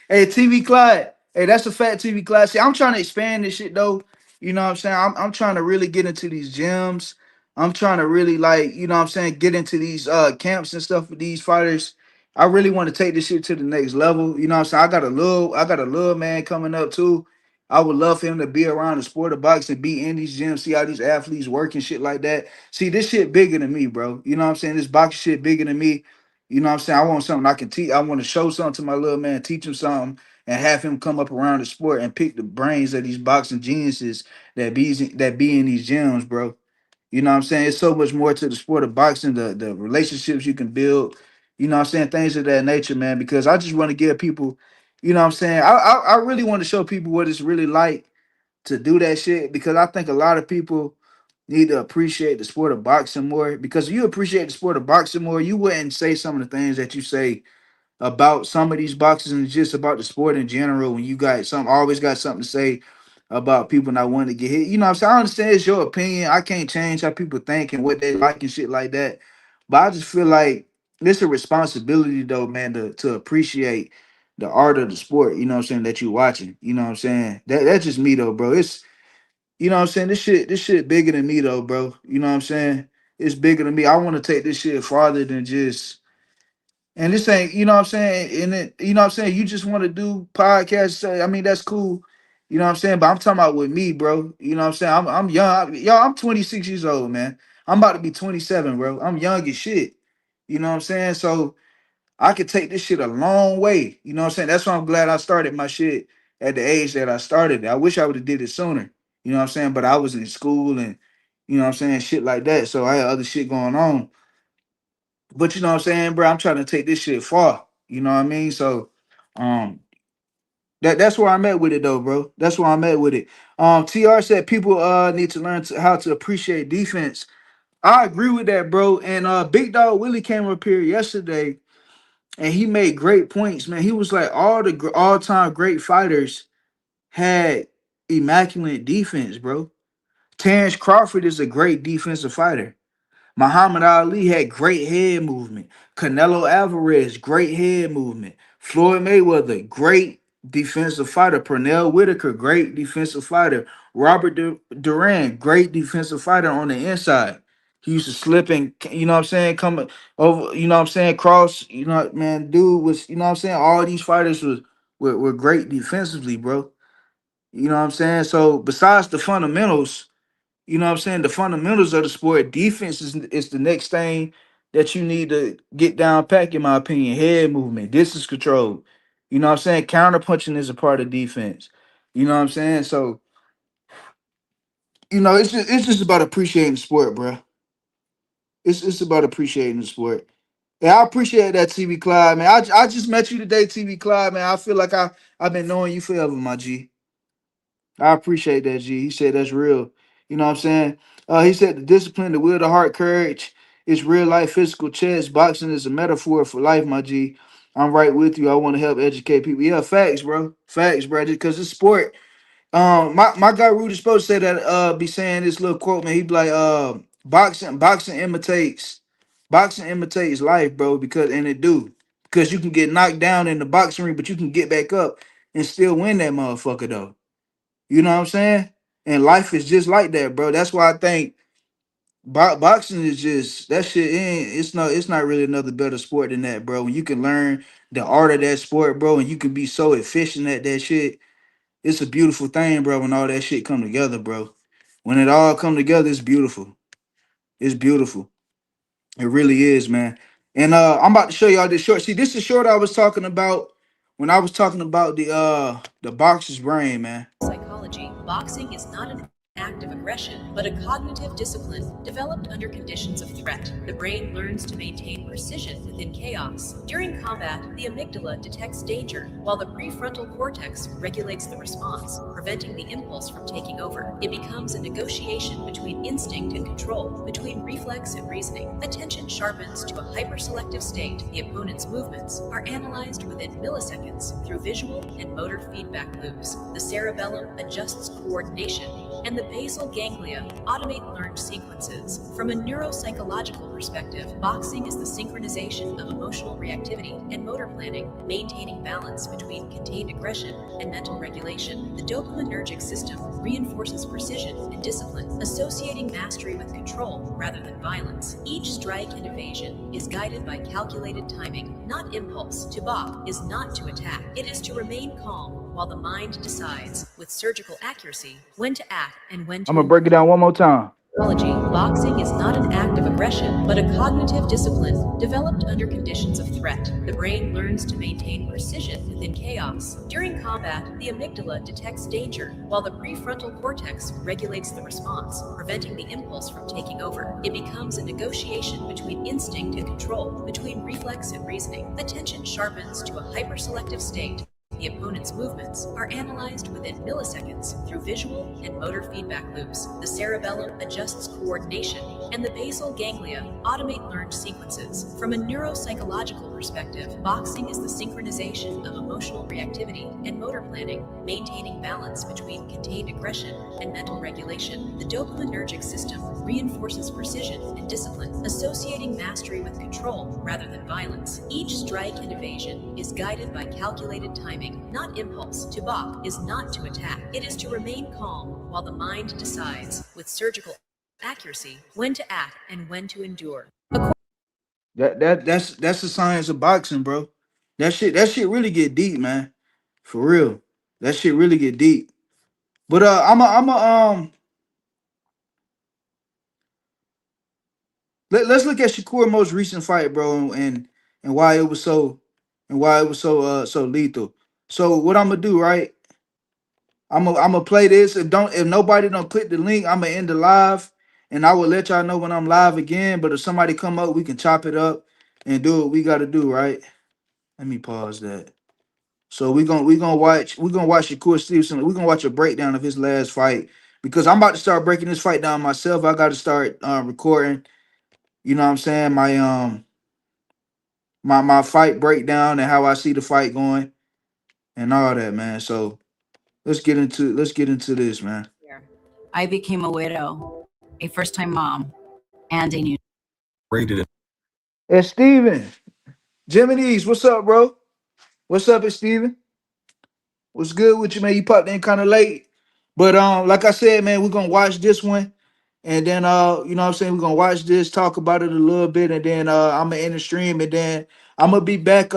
Hey, TV Clyde. Hey, that's a fat TV Clyde. See, I'm trying to expand this shit though. You know what I'm saying? I'm trying to really get into these gyms. I'm trying to really like, you know what I'm saying, get into these camps and stuff with these fighters. I really want to take this shit to the next level. You know what I'm saying? I got a little man coming up too. I would love for him to be around the sport of boxing, be in these gyms, see how these athletes work and shit like that. See, this shit bigger than me, bro. You know what I'm saying? This boxing shit bigger than me. You know what I'm saying? I want something I can teach. I want to show something to my little man, teach him something, and have him come up around the sport and pick the brains of these boxing geniuses that be in these gyms, bro. You know what I'm saying? It's so much more to the sport of boxing, the relationships you can build, you know what I'm saying? Things of that nature, man. Because I just want to give people, you know what I'm saying? I really want to show people what it's really like to do that shit, because I think a lot of people need to appreciate the sport of boxing more. Because if you appreciate the sport of boxing more, you wouldn't say some of the things that you say about some of these boxes and just about the sport in general. When you got always got something to say about people not wanting to get hit. You know what I'm saying? I understand it's your opinion. I can't change how people think and what they like and shit like that. But I just feel like it's a responsibility though, man, to appreciate the art of the sport, you know what I'm saying, that you watching. You know what I'm saying? That's just me though, bro. It's you know what I'm saying? This shit bigger than me though, bro. You know what I'm saying? It's bigger than me. I want to take this shit farther than just and this ain't, you know what I'm saying? And it, you know what I'm saying? You just want to do podcasts. I mean, that's cool. You know what I'm saying? But I'm talking about with me, bro. You know what I'm saying? I'm young. I'm 26 years old, man. I'm about to be 27, bro. I'm young as shit. You know what I'm saying? So I could take this shit a long way. You know what I'm saying? That's why I'm glad I started my shit at the age that I started. I wish I would have did it sooner. You know what I'm saying? But I was in school and you know what I'm saying, shit like that. So I had other shit going on. But you know what I'm saying, bro? I'm trying to take this shit far. You know what I mean? So um that's where I'm at with it though, bro. That's where I'm at with it. TR said people need to learn how to appreciate defense. I agree with that, bro. And Big Dog Willie came up here yesterday and he made great points, man. He was like all the all-time great fighters had immaculate defense, bro. Terrence Crawford is a great defensive fighter. Muhammad Ali had great head movement. Canelo Alvarez, great head movement. Floyd Mayweather, great defensive fighter. Pernell Whitaker, great defensive fighter. Robert Duran, great defensive fighter on the inside. He used to slip and, you know what I'm saying, come over, you know what I'm saying, cross, you know, man, dude was, you know what I'm saying, all these fighters were great defensively, bro. You know what I'm saying? So besides the fundamentals, you know what I'm saying? The fundamentals of the sport, defense is the next thing that you need to get down pack, in my opinion. Head movement, distance control. You know what I'm saying? Counter punching is a part of defense. You know what I'm saying? So, you know, it's just about appreciating the sport, bro. It's about appreciating the sport. Yeah, I appreciate that, TV Clyde, man. I just met you today, TV Clyde, man. I feel like I've been knowing you forever, my G. I appreciate that, G. He said that's real. You know what I'm saying? He said the discipline, the will, the heart, courage is real life physical chess. Boxing is a metaphor for life, my G. I'm right with you. I want to help educate people. Yeah, facts, bro. Facts, bro. Just because it's sport. My guy Rudy supposed to say that be saying this little quote, man. He be like, boxing imitates life, bro, because and it do. Because you can get knocked down in the boxing ring, but you can get back up and still win that motherfucker though. You know what I'm saying? And life is just like that, bro. That's why I think boxing is just that shit. It's not really another better sport than that, bro. When you can learn the art of that sport, bro, and you can be so efficient at that shit, it's a beautiful thing, bro. When all that shit come together, bro. When it all come together, it's beautiful. It's beautiful. It really is, man. And I'm about to show y'all this short. See, this is short I was talking about when I was talking about the boxer's brain, man. Psychology, boxing is not an act of aggression, but a cognitive discipline developed under conditions of threat. The brain learns to maintain precision within chaos. During combat, the amygdala detects danger, while the prefrontal cortex regulates the response, preventing the impulse from taking over. It becomes a negotiation between instinct and control, between reflex and reasoning. Attention sharpens to a hyperselective state. The opponent's movements are analyzed within milliseconds through visual and motor feedback loops. The cerebellum adjusts coordination, and the basal ganglia automate learned sequences. From a neuropsychological perspective, boxing is the synchronization of emotional reactivity and motor planning, maintaining balance between contained aggression and mental regulation. The dopaminergic system reinforces precision and discipline, associating mastery with control rather than violence. Each strike and evasion is guided by calculated timing, not impulse. To balk is not to attack. It is to remain calm while the mind decides, with surgical accuracy, when to act and when to. I'm gonna break it down one more time. Boxing is not an act of aggression, but a cognitive discipline developed under conditions of threat. The brain learns to maintain precision within chaos. During combat, the amygdala detects danger, while the prefrontal cortex regulates the response, preventing the impulse from taking over. It becomes a negotiation between instinct and control, between reflex and reasoning. Attention sharpens to a hyperselective state. The opponent's movements are analyzed within milliseconds through visual and motor feedback loops. The cerebellum adjusts coordination, and the basal ganglia automate learned sequences. From a neuropsychological perspective, boxing is the synchronization of emotional reactivity and motor planning, maintaining balance between contained aggression and mental regulation. The dopaminergic system reinforces precision and discipline, associating mastery with control rather than violence. Each strike and evasion is guided by calculated timing, not impulse. To balk is not to attack. It is to remain calm while the mind decides, with surgical accuracy, when to act and when to endure. That's the science of boxing, bro. That shit really get deep, man. For real. That shit really get deep. But let's look at Shakur's most recent fight, bro, and why it was so so lethal. So what I'm gonna do, right? I'm gonna play this. If nobody don't click the link, I'm gonna end the live, and I will let y'all know when I'm live again. But if somebody come up, we can chop it up and do what we gotta do, right? Let me pause that. So we're gonna watch Shakur Stevenson. We're gonna watch a breakdown of his last fight because I'm about to start breaking this fight down myself. I got to start recording. You know what I'm saying? My fight breakdown and how I see the fight going and all that, man. So let's get into this, man. I became a widow, a first-time mom, and a new. Rated it. Hey Steven, Jiminy's, what's up, bro? What's up, Steven? What's good with you, man? You popped in kind of late. But like I said, man, we're gonna watch this one. And then you know what I'm saying, we're gonna watch this, talk about it a little bit, and then I'm gonna end the stream, and then I'm gonna be back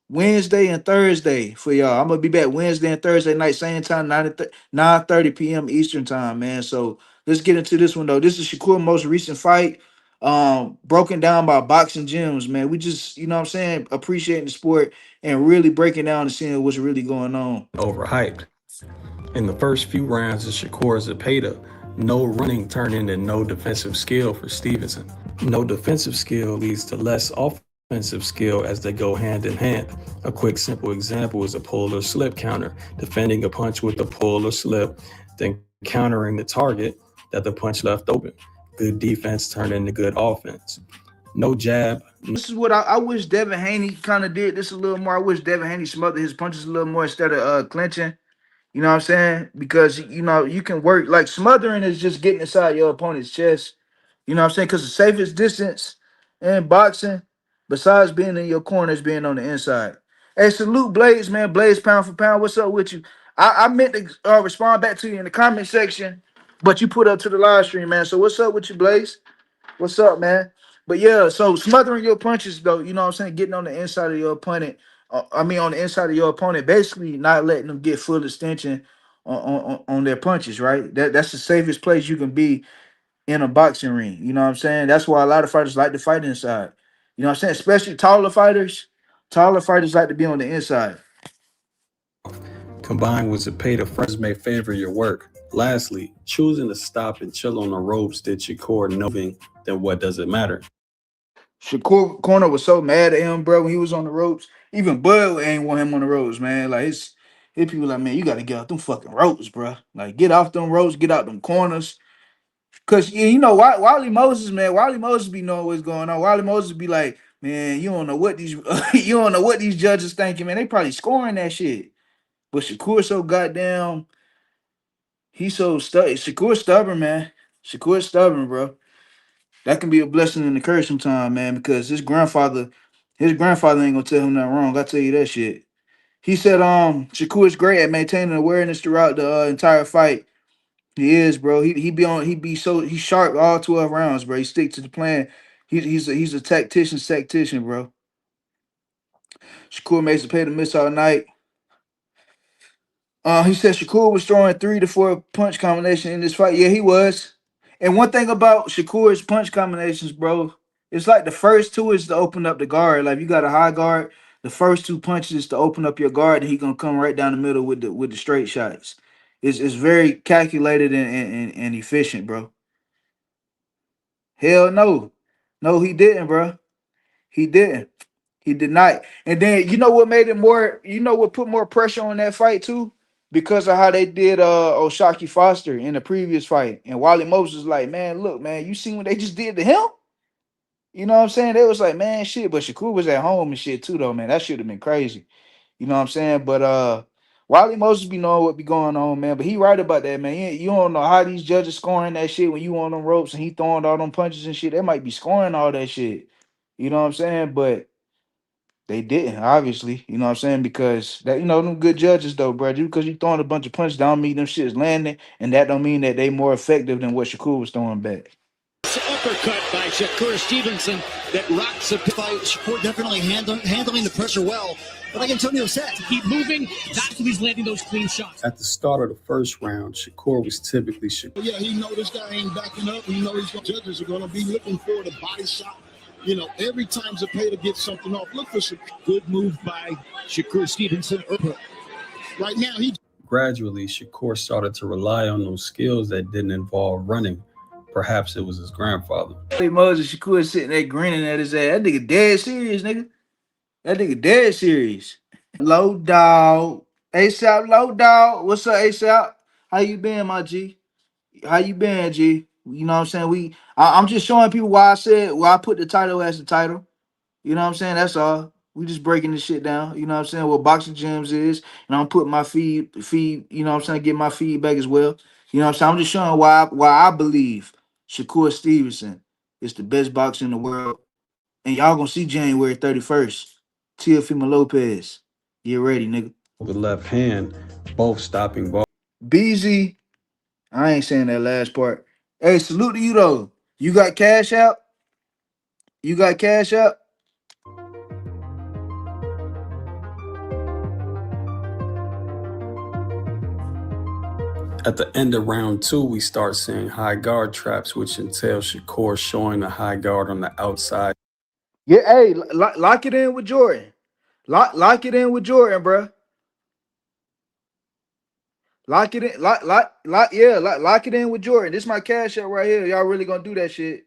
Wednesday and Thursday for y'all. I'm gonna be back Wednesday and Thursday night, same time, 9:30 p.m. Eastern time, man. So let's get into this one though. This is Shakur's most recent fight, broken down by Boxing Gyms, man. We just, you know what I'm saying, appreciating the sport and really breaking down and seeing what's really going on. Overhyped. In the first few rounds of Shakur Zepeda, no running turned into no defensive skill for Stevenson. No defensive skill leads to less offensive skill as they go hand in hand. A quick, simple example is a pull or slip counter, defending a punch with a pull or slip, then countering the target that the punch left open. Good defense turned into good offense. No jab. This is what I wish Devin Haney kind of did this a little more. I wish Devin Haney smothered his punches a little more instead of clinching. You know what I'm saying? Because you know you can work like smothering is just getting inside your opponent's chest. You know what I'm saying? Because the safest distance in boxing, besides being in your corner, is being on the inside. Hey, salute Blaze, man. Blaze, pound for pound. What's up with you? I meant to respond back to you in the comment section, but you put up to the live stream, man. So what's up with you, Blaze? What's up, man? But yeah, so smothering your punches, though, you know what I'm saying? Getting on the inside of your opponent. On the inside of your opponent, basically not letting them get full extension on their punches, right? That's the safest place you can be in a boxing ring. You know what I'm saying? That's why a lot of fighters like to fight inside. You know what I'm saying? Especially taller fighters. Taller fighters like to be on the inside. Combined with Zepeda, friends may favor your work. Lastly, choosing to stop and chill on the ropes did Shakur knowing, then what does it matter? Shakur Corner was so mad at him, bro, when he was on the ropes. Even Bud ain't want him on the ropes, man. Like his people like, man, you gotta get off them fucking ropes, bro. Like get off them ropes, get out them corners. Cause you know Wally Moses, man, Wally Moses be knowing what's going on. Wally Moses be like, man, you don't know what these you don't know what these judges thinking, man. They probably scoring that shit. But Shakur so goddamn, he's so Shakur stubborn, man. Shakur stubborn, bro. That can be a blessing and a curse sometime, man, because his grandfather ain't gonna tell him nothing wrong. I tell you that shit. He said, Shakur is great at maintaining awareness throughout the entire fight. He is, bro. He's sharp all 12 rounds, bro. He stick to the plan. He's a tactician, bro. Shakur makes the pay to miss all night. He said Shakur was throwing 3 to 4 punch combination in this fight. Yeah, he was. And one thing about Shakur's punch combinations, bro, it's like the first two is to open up the guard. Like you got a high guard, the first two punches is to open up your guard, and he gonna come right down the middle with the straight shots. It's very calculated and efficient, bro. Hell no. No, he didn't, bro. He didn't. He did not. And then you know what made it more, you know what put more pressure on that fight too? because of how they did Oshaki Foster in the previous fight. And Wally Moses was like, man, look, man, you seen what they just did to him? You know what I'm saying? They was like, man, shit, but Shakur was at home and shit too, though, man. That should have been crazy. You know what I'm saying? But Wally Moses be knowing what be going on, man. But he right about that, man. You don't know how these judges scoring that shit when you on them ropes and he throwing all them punches and shit. They might be scoring all that shit. You know what I'm saying? But they didn't, obviously. You know what I'm saying? Because that, them good judges though, bro. Just because you throwing a bunch of punches don't mean them shit's landing, and that don't mean that they more effective than what Shakur was throwing back. Uppercut by Shakur Stevenson that rocks the fight. Shakur definitely handling the pressure well. But like Antonio said, to keep moving, not till he's landing those clean shots. At the start of the first round, Shakur was typically Shakur. Yeah, he know this guy ain't backing up. He know judges are going to be looking for the body shot. Every time Zepeda gets something off, look for some good move by Shakur Stevenson. Right now, Gradually, Shakur started to rely on those skills that didn't involve running. Perhaps it was his grandfather. Hey, Moses, Shakur sitting there grinning at his ass. That nigga dead serious, nigga. That nigga dead serious. Low dog. ASAP, low dog. What's up, ASAP? How you been, my G? How you been, G? You know what I'm saying? I'm just showing people why I put the title as the title. You know what I'm saying? That's all. We just breaking this shit down. You know what I'm saying? What Boxing Gyms is. And I'm putting my feed, you know what I'm saying, get my feedback as well. You know what I'm saying? I'm just showing why I believe Shakur Stevenson is the best boxer in the world. And y'all gonna see January 31st. Teofimo Lopez. Get ready, nigga. The left hand, both stopping ball. BZ, I ain't saying that last part. Hey, salute to you though. You got cash out? You got cash out? At the end of round 2, we start seeing high guard traps, which entails Shakur showing the high guard on the outside. Yeah, hey, lock it in with Jordan. Lock it in with Jordan, bro. Lock it in, lock it in with Jordan. This is my cash out right here. Y'all really gonna do that shit?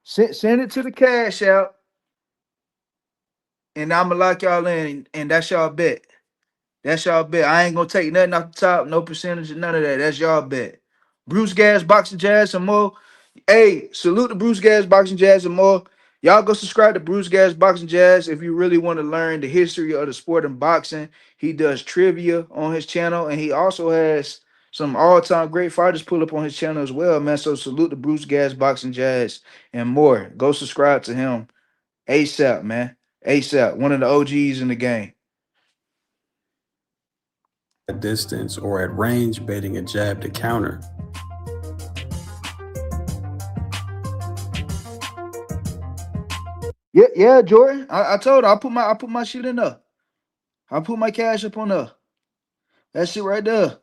Send it to the cash out, and I'ma lock y'all in, and that's y'all bet. That's y'all bet. I ain't gonna take nothing off the top, no percentage, none of that. That's y'all bet. Bruce Gas, Boxing Jazz, and more. Hey, salute to Bruce Gas, Boxing Jazz, and more. Y'all go subscribe to Bruce Gas, Boxing Jazz if you really want to learn the history of the sport of boxing. He does trivia on his channel, and he also has some all-time great fighters pull up on his channel as well, man. So salute to Bruce Gas, Boxing Jazz, and more. Go subscribe to him ASAP, man. ASAP, one of the OGs in the game. At distance or at range, baiting a jab to counter. Yeah, Jordan. I told her I put my shit in there. I put my cash up on there. That shit right there.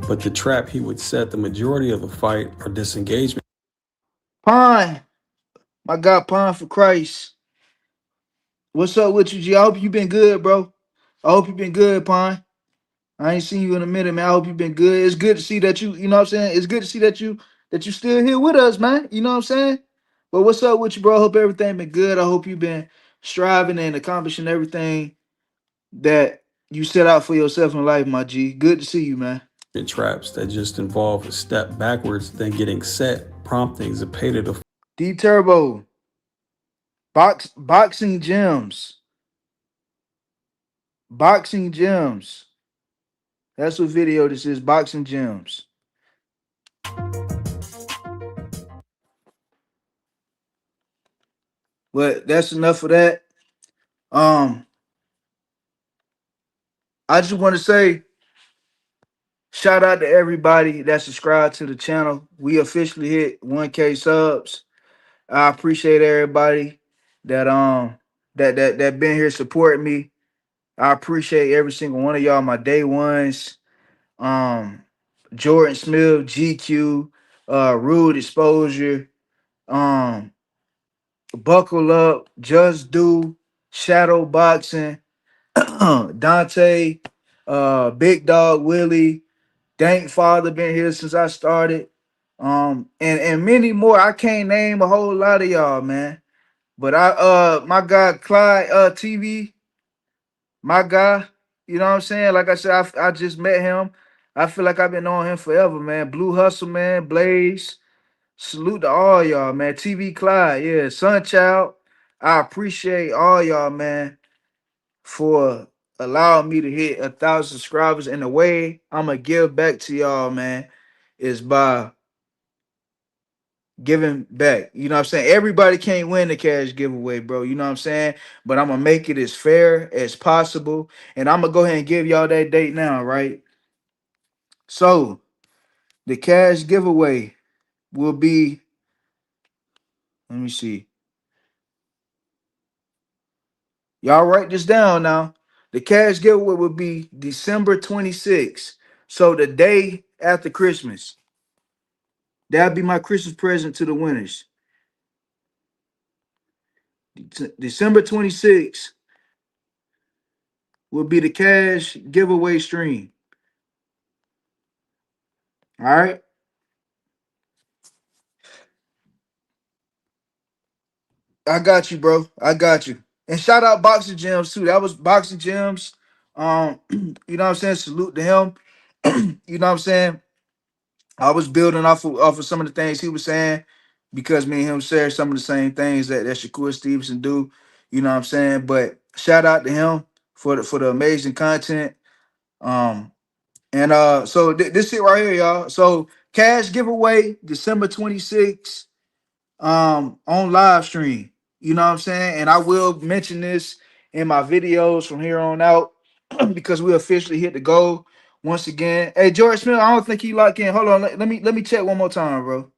But the trap he would set the majority of the fight are disengagement. Pine. My God, Pine for Christ. What's up with you, G? I hope you been good, bro. I hope you been good, Pine. I ain't seen you in a minute, man. I hope you been good. It's good to see that you know what I'm saying? It's good to see that you still here with us, man. You know what I'm saying? But what's up with you, bro? I hope everything been good. I hope you been striving and accomplishing everything that you set out for yourself in life, my G. Good to see you, man. Traps that just involve a step backwards, then getting set, prompting Zepeda to D Turbo. Boxing Gyms. Boxing Gyms. That's what video this is. Boxing Gyms. But that's enough of that. I just want to say shout out to everybody that subscribed to the channel. We officially hit 1K subs. I appreciate everybody that that been here supporting me. I appreciate every single one of y'all, my day ones. Jordan Smith, GQ, Rude Exposure, Buckle Up, Just Do, Shadow Boxing, Dante, Big Dog Willie, Dank Father been here since I started. And many more. I can't name a whole lot of y'all, man. But my guy Clyde TV, my guy, you know what I'm saying? Like I said, I just met him. I feel like I've been knowing him forever, man. Blue Hustle, man, Blaze. Salute to all y'all, man. TV Clyde, yeah, Sunchild. I appreciate all y'all, man, for allowing me to hit 1,000 subscribers. And the way I'm gonna give back to y'all, man, is by giving back. You know what I'm saying? Everybody can't win the cash giveaway, bro. You know what I'm saying? But I'm gonna make it as fair as possible. And I'm gonna go ahead and give y'all that date now, right? So the cash giveaway will be, let me see. Y'all write this down now. The cash giveaway will be December 26th. So the day after Christmas. That'll be my Christmas present to the winners. December 26th will be the cash giveaway stream. All right. I got you, bro. I got you. And shout out Boxing Gems too. That was Boxing Gems. You know what I'm saying? Salute to him. You know what I'm saying? I was building off of some of the things he was saying because me and him share some of the same things that Shakur Stevenson do. You know what I'm saying? But shout out to him for the amazing content. So this shit right here, y'all. So cash giveaway December 26th on live stream. You know what I'm saying? And I will mention this in my videos from here on out because we officially hit the goal once again. Hey, George Smith, I don't think he locked in. Hold on, let me check one more time, bro.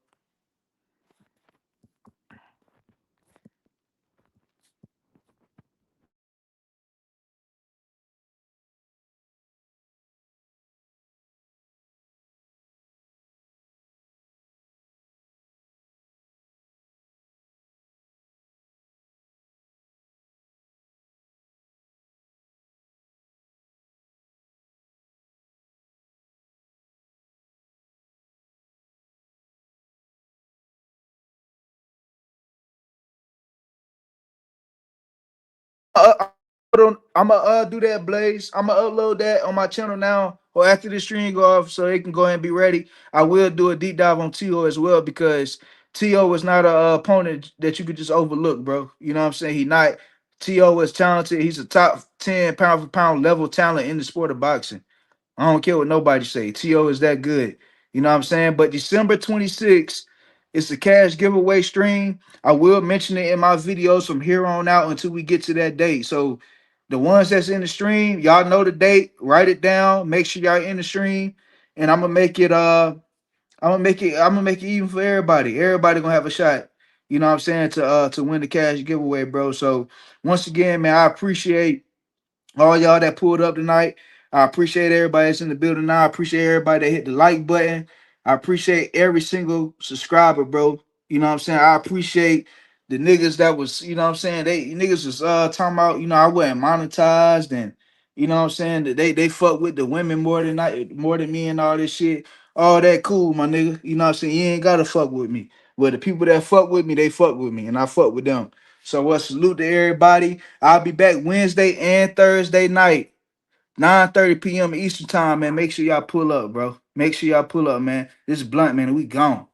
I'm gonna do that, Blaze. I'm gonna upload that on my channel now, or after the stream go off, so they can go ahead and be ready. I will do a deep dive on To as well because To is not a opponent that you could just overlook, bro. You know what I'm saying? To is talented. He's a top 10 pound for pound level talent in the sport of boxing. I don't care what nobody say. To is that good. You know what I'm saying? But December 26th, it's a cash giveaway stream. I will mention it in my videos from here on out until we get to that date. So the ones that's in the stream, y'all know the date. Write it down. Make sure y'all in the stream. And I'm gonna make it even for everybody. Everybody gonna have a shot. You know what I'm saying? To win the cash giveaway, bro. So once again, man, I appreciate all y'all that pulled up tonight. I appreciate everybody that's in the building now. I appreciate everybody that hit the like button. I appreciate every single subscriber, bro. You know what I'm saying? I appreciate the niggas that was, you know what I'm saying? They niggas was talking about, I wasn't monetized and you know what I'm saying? That they fuck with the women more than me and all this shit. All that cool, my nigga. You know what I'm saying? You ain't gotta fuck with me. But the people that fuck with me, they fuck with me, and I fuck with them. So salute to everybody. I'll be back Wednesday and Thursday night, 9:30 p.m. Eastern time, man. Make sure y'all pull up, bro. Make sure y'all pull up, man. This is Blunt, man. We gone.